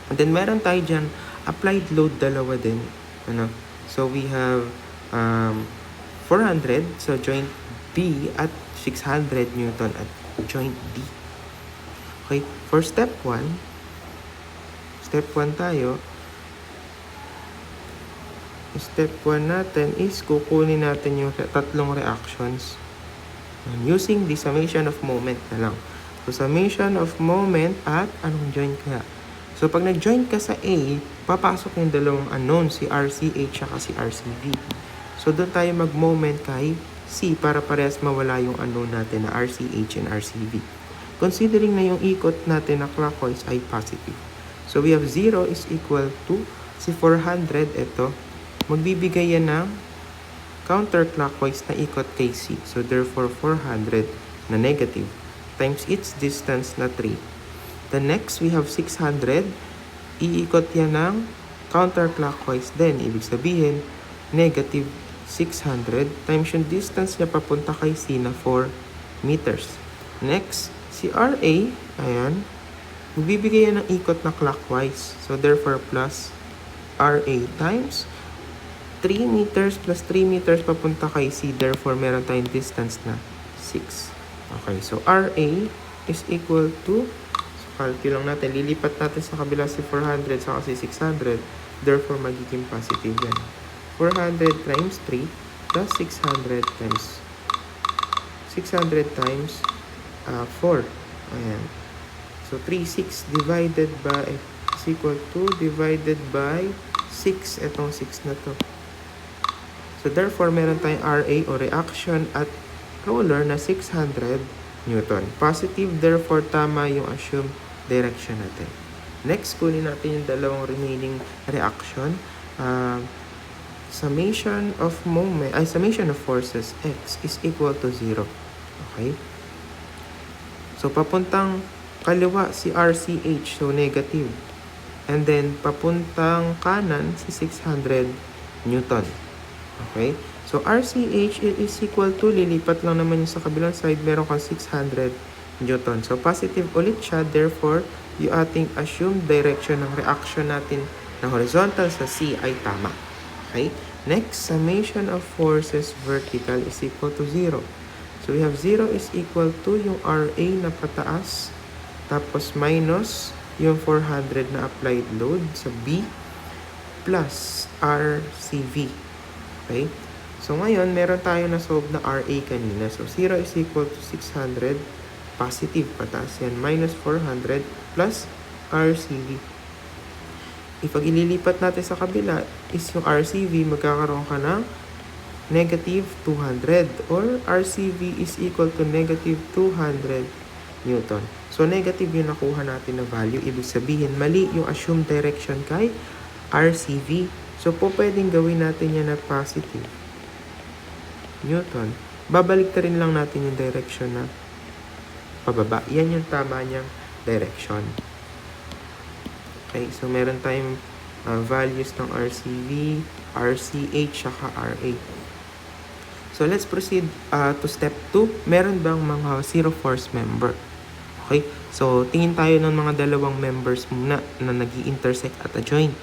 And then, meron tayo dyan, applied load dalawa din. Ano? So, we have 400 so joint B at 600 Newton at joint D. Okay? For step 1 tayo. Step 1 natin is kukunin natin yung tatlong reactions using the summation of moment na lang. So, summation of moment at anong joint ka? So, pag nag-join ka sa A, papasok yung dalawang unknown, si RCH at si RCV. So, doon tayo mag-moment kay C para parehas mawala yung unknown natin na RCH and RCV. Considering na yung ikot natin na clockwise ay positive. So, we have 0 is equal to si 400, ito, magbibigay yan ng counterclockwise na ikot kay C. So, therefore, 400 na negative times its distance na 3. The next, we have 600. Iikot yan ng counterclockwise din. Ibig sabihin, negative 600 times yung distance niya papunta kay C na 4 meters. Next, si RA, ayan, magbibigay yan ng ikot na clockwise. So, therefore, plus RA times 3 meters plus 3 meters papunta kay C. Therefore, meron tayong distance na 6. Okay, so RA is equal to, so calculate lang natin, lilipat natin sa kabila si 400 sa kasi 600. Therefore, magiging positive yan. 400 times 3 plus 600 times 4. Ayan. So, 6 divided by is equal to divided by 6. Itong 6 na to. So, therefore, meron tayong RA o reaction at roller na 600 Newton. Positive, therefore, tama yung assumed direction natin. Next, kunin natin yung dalawang remaining reaction. Summation of forces X is equal to 0. Okay? So, papuntang kaliwa si RCH, so negative. And then, papuntang kanan si 600 Newton. Okay? So, RCH is equal to, lilipat lang naman yung sa kabilang side, meron kang 600 Newton. So, positive ulit siya. Therefore, yung ating assumed direction ng reaction natin na horizontal sa C ay tama. Okay? Next, summation of forces vertical is equal to 0. So, we have 0 is equal to yung RA na pataas, tapos minus yung 400 na applied load sa B, plus RCV. Okay? So, ngayon, meron tayo na solve na RA kanina. So, 0 is equal to 600, positive, pataas yan, minus 400, plus RCV. Pag ililipat natin sa kabila, is yung RCV, magkakaroon ka ng negative 200, or RCV is equal to negative 200 Newton. So, negative yung nakuha natin na value. Ibig sabihin, mali yung assumed direction kay RCV. So, pwedeng gawin natin yan na positive Newton. Babalik na rin lang natin yung direction na pababa. Yan yung tama niyang direction. Okay, so meron tayong values ng RCV, RCH, saka RA. So, let's proceed to step 2. Meron bang mga zero force member? Okay, so tingin tayo ng mga dalawang members muna na nag-i-intersect at a joint.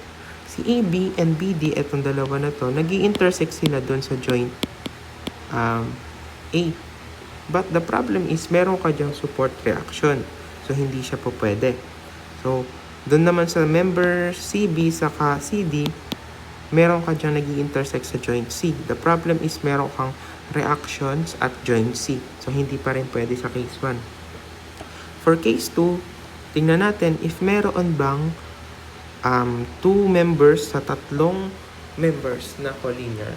Si AB and BD, etong dalawa na to, nag-i-intersect sila doon sa joint A. But the problem is, meron ka dyang support reaction. So, hindi siya po pwede. So, doon naman sa member CB saka CD, meron ka dyang nag-i-intersect sa joint C. The problem is, meron kang reactions at joint C. So, hindi pa rin pwede sa case 1. For case 2, tingnan natin if meron bang 2 members sa 3 members na collinear.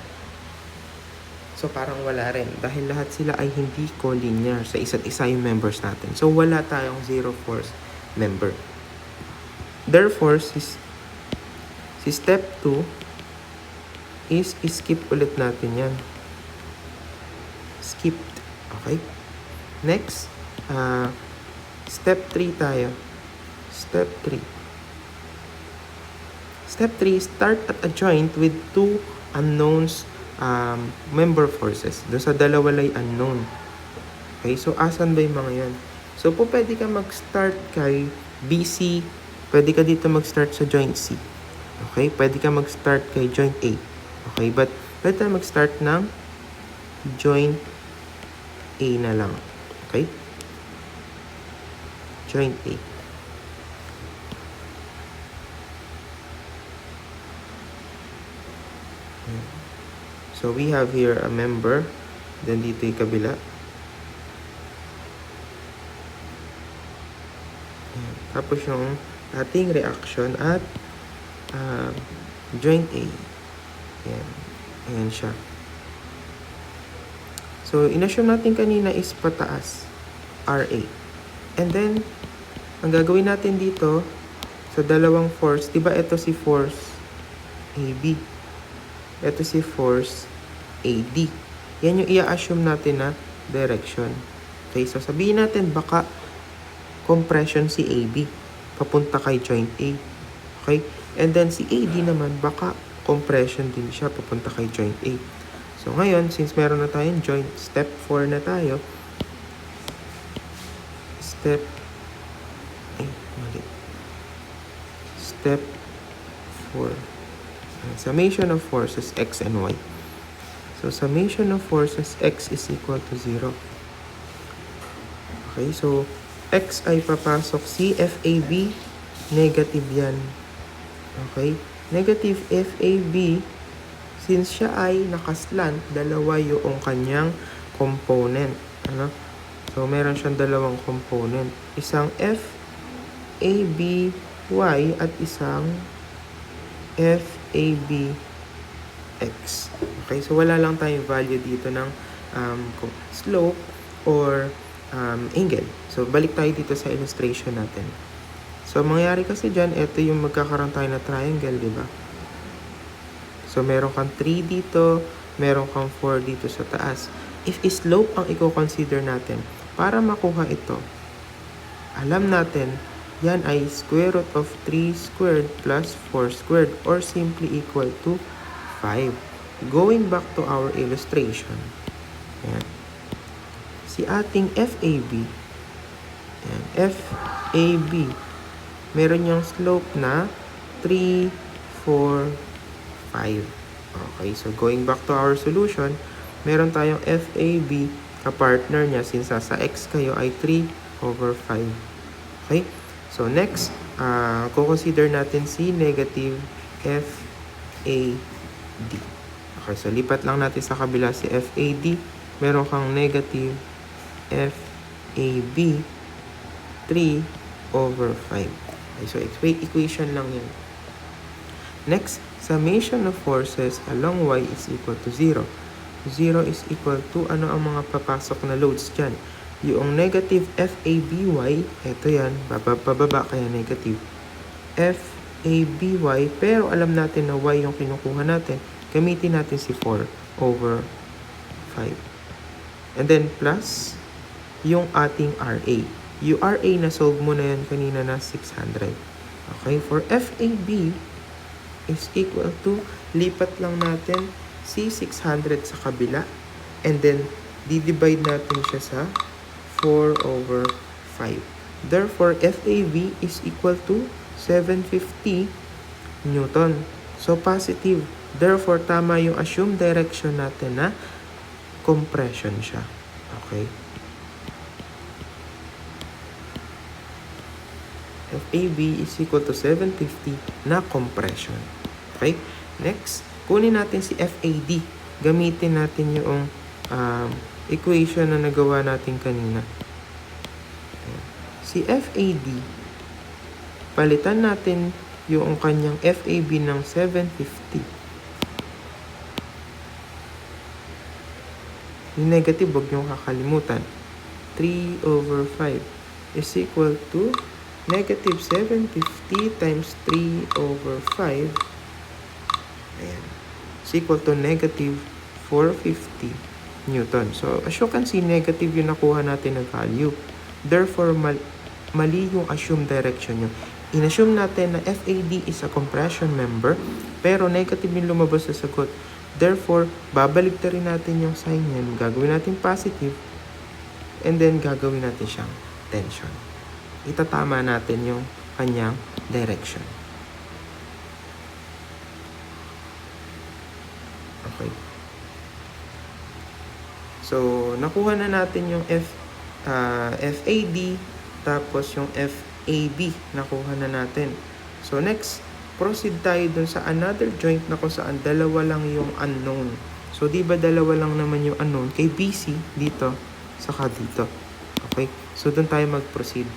So, parang wala rin. Dahil lahat sila ay hindi collinear sa isa't isa yung members natin. So, wala tayong zero force member. Therefore, si step 2 is skip ulit natin yan. Skipped. Okay? Next, step 3 tayo. Step 3. Step 3, start at a joint with 2 unknowns member forces. Doon sa dalawa lay unknown. Okay, so asan ba yung mga yan? So, pwede ka mag-start kay BC. Pwede ka dito mag-start sa joint C. Okay, pwede ka mag-start kay joint A. Okay, but pwede ka mag-start ng joint A na lang. Okay? Joint A. So, we have here a member. Then, dito yung kabila. Tapos yung ating reaction at joint A. Ayan. Ayan siya. So, in-assume natin kanina is pataas. RA. And then, ang gagawin natin dito, sa dalawang force, diba ito si force AB. Ito si force AD. Yan yung i-assume natin na direction. Okay, so sabihin natin baka compression si AB papunta kay joint A. Okay? And then si AD naman baka compression din siya papunta kay joint A. So ngayon, since meron na tayong joint, step 4 na tayo. Step 4. Summation of forces x and y. So, summation of forces x is equal to 0. Okay, so x ay papasok si FAB, negative yan. Okay, negative FAB, since siya ay nakaslant, dalawa yung kanyang component. Ano? So, meron siyang dalawang component. Isang FABY at isang FABX. Okay, so wala lang tayong value dito ng slope or angle. So, balik tayo dito sa illustration natin. So, mangyari kasi dyan, ito yung magkakaroon tayo na triangle, di ba? So, meron kang 3 dito, meron kang 4 dito sa taas. If slope ang i-consider natin, para makuha ito, alam natin, yan ay square root of 3 squared plus 4 squared or simply equal to 5. Going back to our illustration, yan. Si ating FAB, yan, FAB, meron yung slope na 3, 4, 5. Okay, so going back to our solution, meron tayong FAB, ka-partner niya, since sa x kayo ay 3 over 5. Okay, so next, consider natin si negative FAD. Okay, so lipat lang natin sa kabila si FAD. Meron kang negative FAB 3 over 5. Okay, so equation lang yun. Next, summation of forces along y is equal to 0. 0 is equal to, ano ang mga papasok na loads dyan? Yung negative FABY, eto yan, pababa kaya negative. FABY, pero alam natin na y yung kinukuha natin, gamitin natin si 4 over 5. And then plus, yung ating RA. Yung RA na solve mo na yan kanina na 600. Okay, for FAB is equal to, lipat lang natin si 600 sa kabila, and then di-divide natin siya sa 4 over 5. Therefore, FAB is equal to 750 Newton. So, positive. Therefore, tama yung assumed direction natin na compression siya. Okay? FAB is equal to 750 na compression. Okay? Next, kunin natin si FAD. Gamitin natin yung equation na nagawa natin kanina. Si FAD, palitan natin yung kanyang FAB ng 750. Yung negative, huwag nyo kakalimutan. 3 over 5 is equal to negative 750 times 3 over 5. Ayan. Is equal to negative 450 Newton. So, as you can see, negative yung nakuha natin na value. Therefore, mali yung assumed direction nyo. In-assume natin na FAD is a compression member, pero negative yung lumabas sa sagot. Therefore, babalik na rin natin yung sign yan. Gagawin natin positive, and then gagawin natin siyang tension. Itatama natin yung kanyang direction. Okay. So, nakuha na natin yung FAD, tapos yung FAB, nakuha na natin. So, next, proceed tayo dun sa another joint na kung saan dalawa lang yung unknown. So, di ba dalawa lang naman yung unknown? Kay BC, dito, saka dito. Okay? So, dun tayo mag-proceed.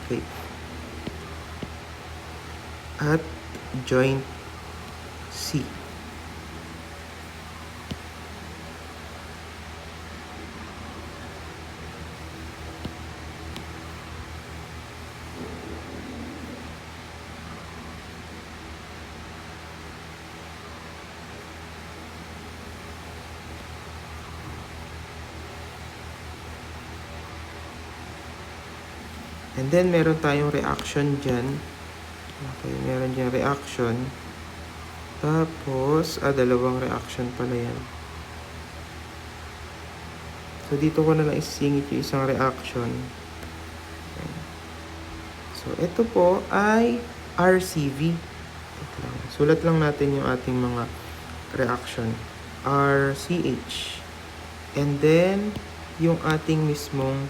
Okay. At joint C. And then, meron tayong reaction dyan. Okay, meron dyan reaction. Tapos, dalawang reaction pala yan. So, dito ko na lang isisingit yung isang reaction. Okay. So, ito po ay RCV. Sulat lang natin yung ating mga reaction. RCH. And then, yung ating mismong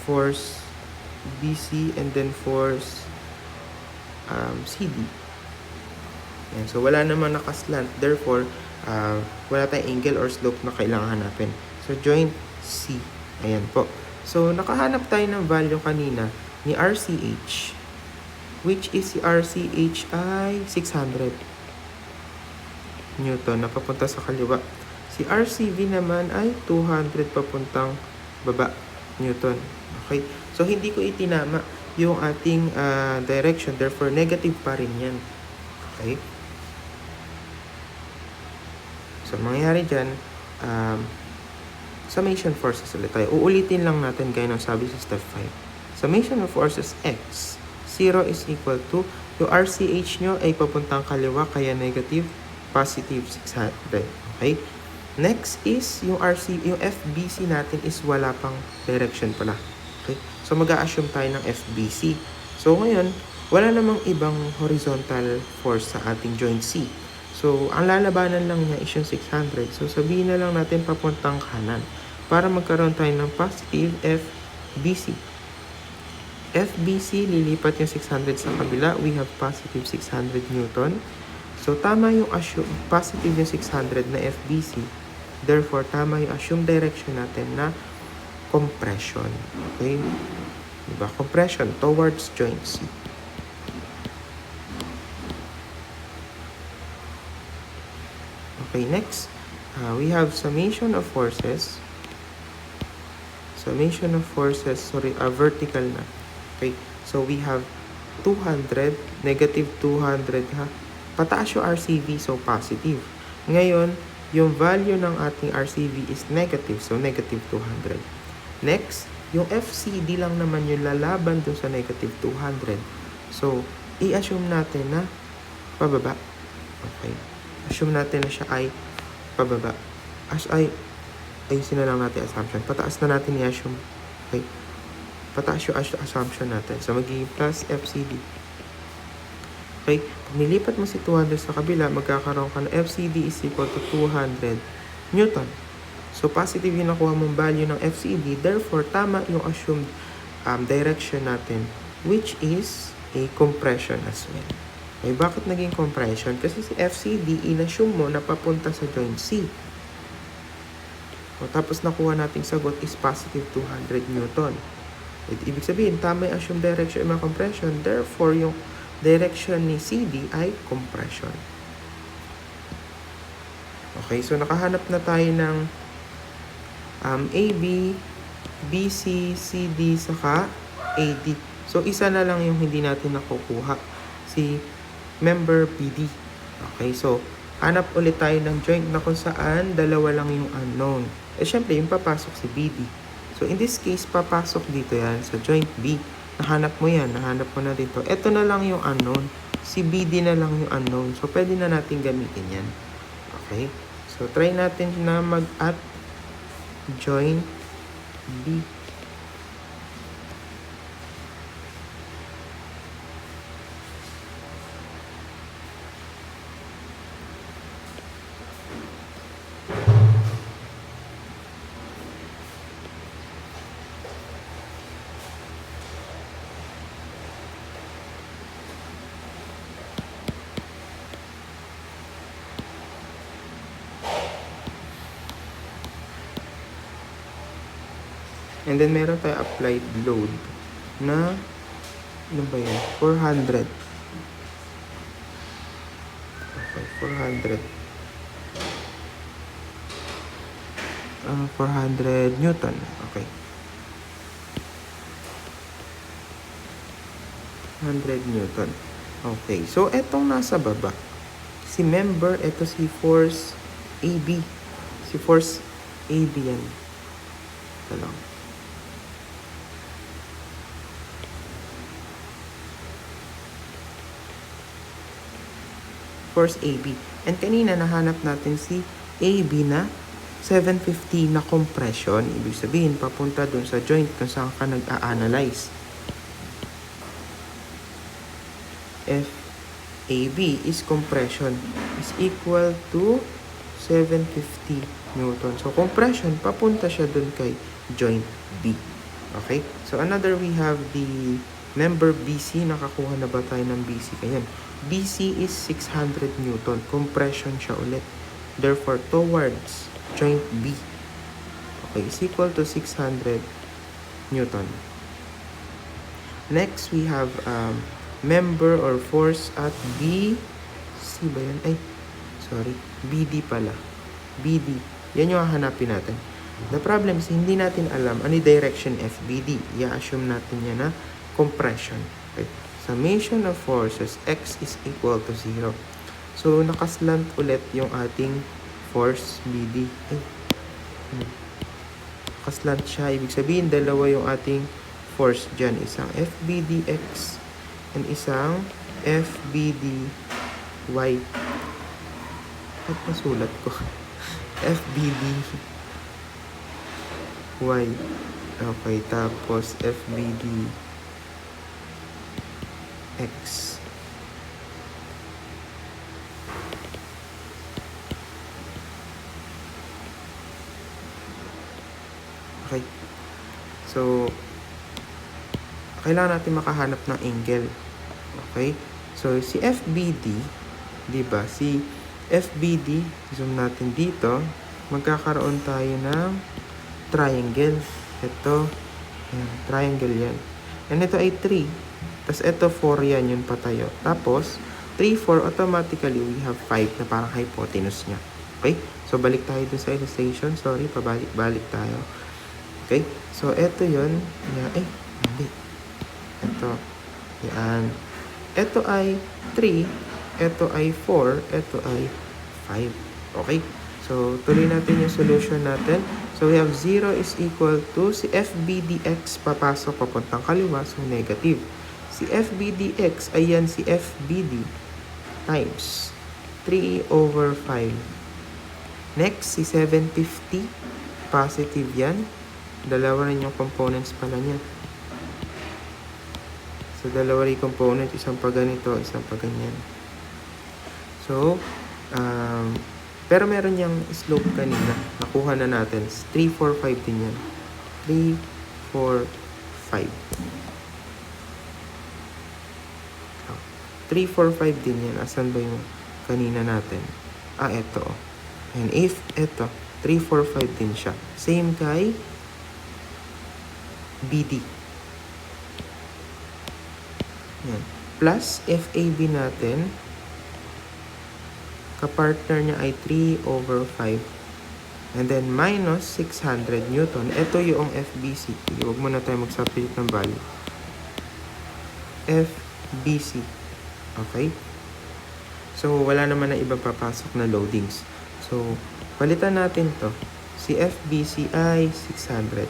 force BC and then force CD. Yan. So, wala naman nakaslant. Therefore, wala tayong angle or slope na kailangan hanapin. So, joint C. Ayan po. So, nakahanap tayo ng value kanina ni RCH, which is si RCH ay 600 Newton na papunta sa kaliwa. Si RCV naman ay 200 papuntang baba Newton. Okay? So, hindi ko itinama yung ating direction. Therefore, negative pa rin yan. Okay? So, mangyayari dyan, summation forces ulit tayo. Uulitin lang natin gaya ng sabi sa step 5. Summation of forces X. 0 is equal to, yung RCH nyo ay papuntang kaliwa, kaya negative, positive 600. Okay? Next is, yung FBC natin is wala pang direction pala. Okay? So, mag-a-assume tayo ng FBC. So, ngayon, wala namang ibang horizontal force sa ating joint C. So, ang lalabanan lang niya is yung 600. So, sabihin na lang natin papuntang kanan para magkaroon tayo ng positive FBC. FBC, lilipat yung 600 sa kabila. We have positive 600 Newton. So, tama yung positive yung 600 na FBC. Therefore, tama yung assume direction natin na compression. Okay? Diba? Compression towards joint C. Okay, next, we have summation of forces. Summation of forces, vertical na. Okay, so we have 200, negative 200 ha. Pataas yung RCV, so positive. Ngayon, yung value ng ating RCV is negative, so negative 200. Next, yung FCD lang naman yung lalaban dun sa negative 200. So, i-assume natin na pababa. Okay. Assume natin na siya ay pababa. Ayusin na lang natin assumption. Pataas na natin i-assume. Okay. Pataas yung assumption natin. So, magiging plus FCD. Okay. Pag nilipat mo si 200 sa kabila, magkakaroon ka ng FCD is equal to 200 Newton. So, positive yung nakuha mong value ng FCD. Therefore, tama yung assumed direction natin, which is a compression as well. Okay, bakit naging compression? Kasi si FCD, in-assume mo na papunta sa joint C. O, tapos nakuha nating sagot is positive 200 Newton. Ibig sabihin, tama yung assumed direction ay compression. Therefore, yung direction ni CD ay compression. Okay, so nakahanap na tayo ng AB, BC, CD, saka AD. So, isa na lang yung hindi natin nakukuha. Si member PD. Okay, so, hanap ulit tayo ng joint na kung saan dalawa lang yung unknown. Syempre, yung papasok si BD. So, in this case, papasok dito yan sa joint B. Nahanap mo yan, nahanap mo na dito. Ito na lang yung unknown. Si BD na lang yung unknown. So, pwede na natin gamitin yan. Okay? So, try natin na mag-add joint B. And then, meron tayo applied load na, ano ba yan? 400. Okay, 400. 400 Newton. Okay. 100 Newton. Okay. So, etong nasa baba. Si member, eto si force AB. Si force AB yan. Ito lang. Force AB. And kanina nahanap natin si AB na 750 na compression. Ibig sabihin, papunta dun sa joint kung saan ka nag-a-analyze. AB is compression is equal to 750 Newton. So, compression, papunta siya dun kay joint B. Okay? So, another, we have the member BC. Nakakuha na ba tayo ng BC? Ayan. BC is 600 Newton. Compression siya ulit. Therefore, towards joint B. Okay, is equal to 600 Newton. Next, we have member or force at BC ba yan? Ay, sorry. BD pala. BD. Yan yung hahanapin natin. The problem is, hindi natin alam ano yung direction FBD. I-assume natin yan na compression. Okay. Summation of forces, X is equal to 0. So, nakaslant ulit yung ating force BD. Ay. Nakaslant siya. Ibig sabihin, dalawa yung ating force dyan. Isang FBDX and isang FBDY. At masulat ko. FBDY. Okay, tapos FBDX. Okay. So, kailangan natin makahanap ng angle. Okay? So, si FBD, di ba? Si FBD, zoom natin dito, magkakaroon tayo ng triangle. Ito, yan, triangle yan. And ito ay 3. Tapos ito 4 yan, yung patayo. Tapos, 3, 4, automatically, we have 5 na parang hypotenuse niya. Okay? So, balik tayo dun sa illustration. Sorry, pabalik-balik tayo. Okay? So, ito yun. Ay, hindi. Ito. Yan. Ito ay 3. Ito ay 4. Ito ay 5. Okay? So, tuloy natin yung solution natin. So, we have 0 is equal to si FBDX papasok papuntang kaliwa. So, negative. Si FBDX, ayan si FBD times 3/5. Next, si 750. Positive yan. Dalawa rin yung components pala niya. So, dalawa rin component. Isang pa ganito, isang pa ganyan. So, pero meron niyang slope kanina. Nakuha na natin. 3, 4, 5 din yan. 3, 4, 5. 3, 4, 5 din yan. Asan ba yung kanina natin? Ito. And if ito, 3, 4, 5 din siya. Same kay BD. Yan. Plus, FAB natin, kapartner niya ay 3/5. And then, minus 600 Newton. Ito yung FBC. Huwag muna tayo mag-substitute ng value. FBC. Okay? So, wala naman na iba papasok na loadings. So, palitan natin to. Si FBC ay 600.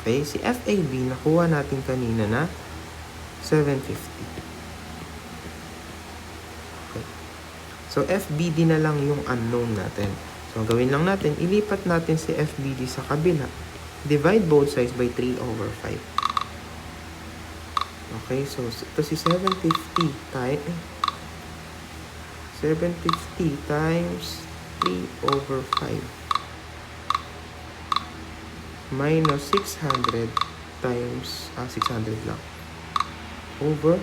Okay? Si FAB, nakuha natin kanina na 750. Okay. So, FBD na lang yung unknown natin. So, gawin lang natin, ilipat natin si FBD sa kabila. Divide both sides by 3/5. Okay, so ito si 750 times 3/5 minus 600 times 600 lang over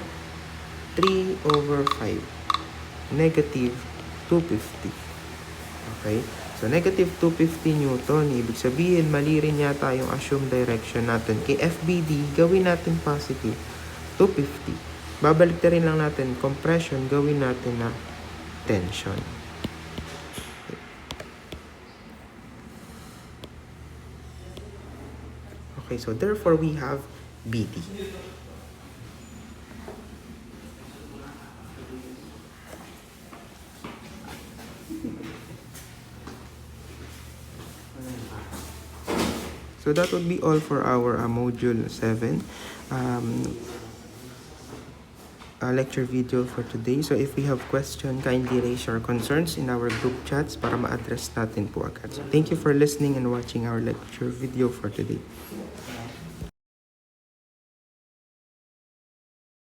3/5 negative 250. Okay, so negative 250 Newton, ibig sabihin mali rin yata yung assumed direction natin. Kay FBD, gawin natin positive 250. Babalik na rin lang natin compression, gawin natin na tension. Okay, so therefore we have BD. So that would be all for our module 7 lecture video for today. So if we have question, kindly raise your concerns in our group chats para ma-address natin po agad. So thank you for listening and watching our lecture video for today.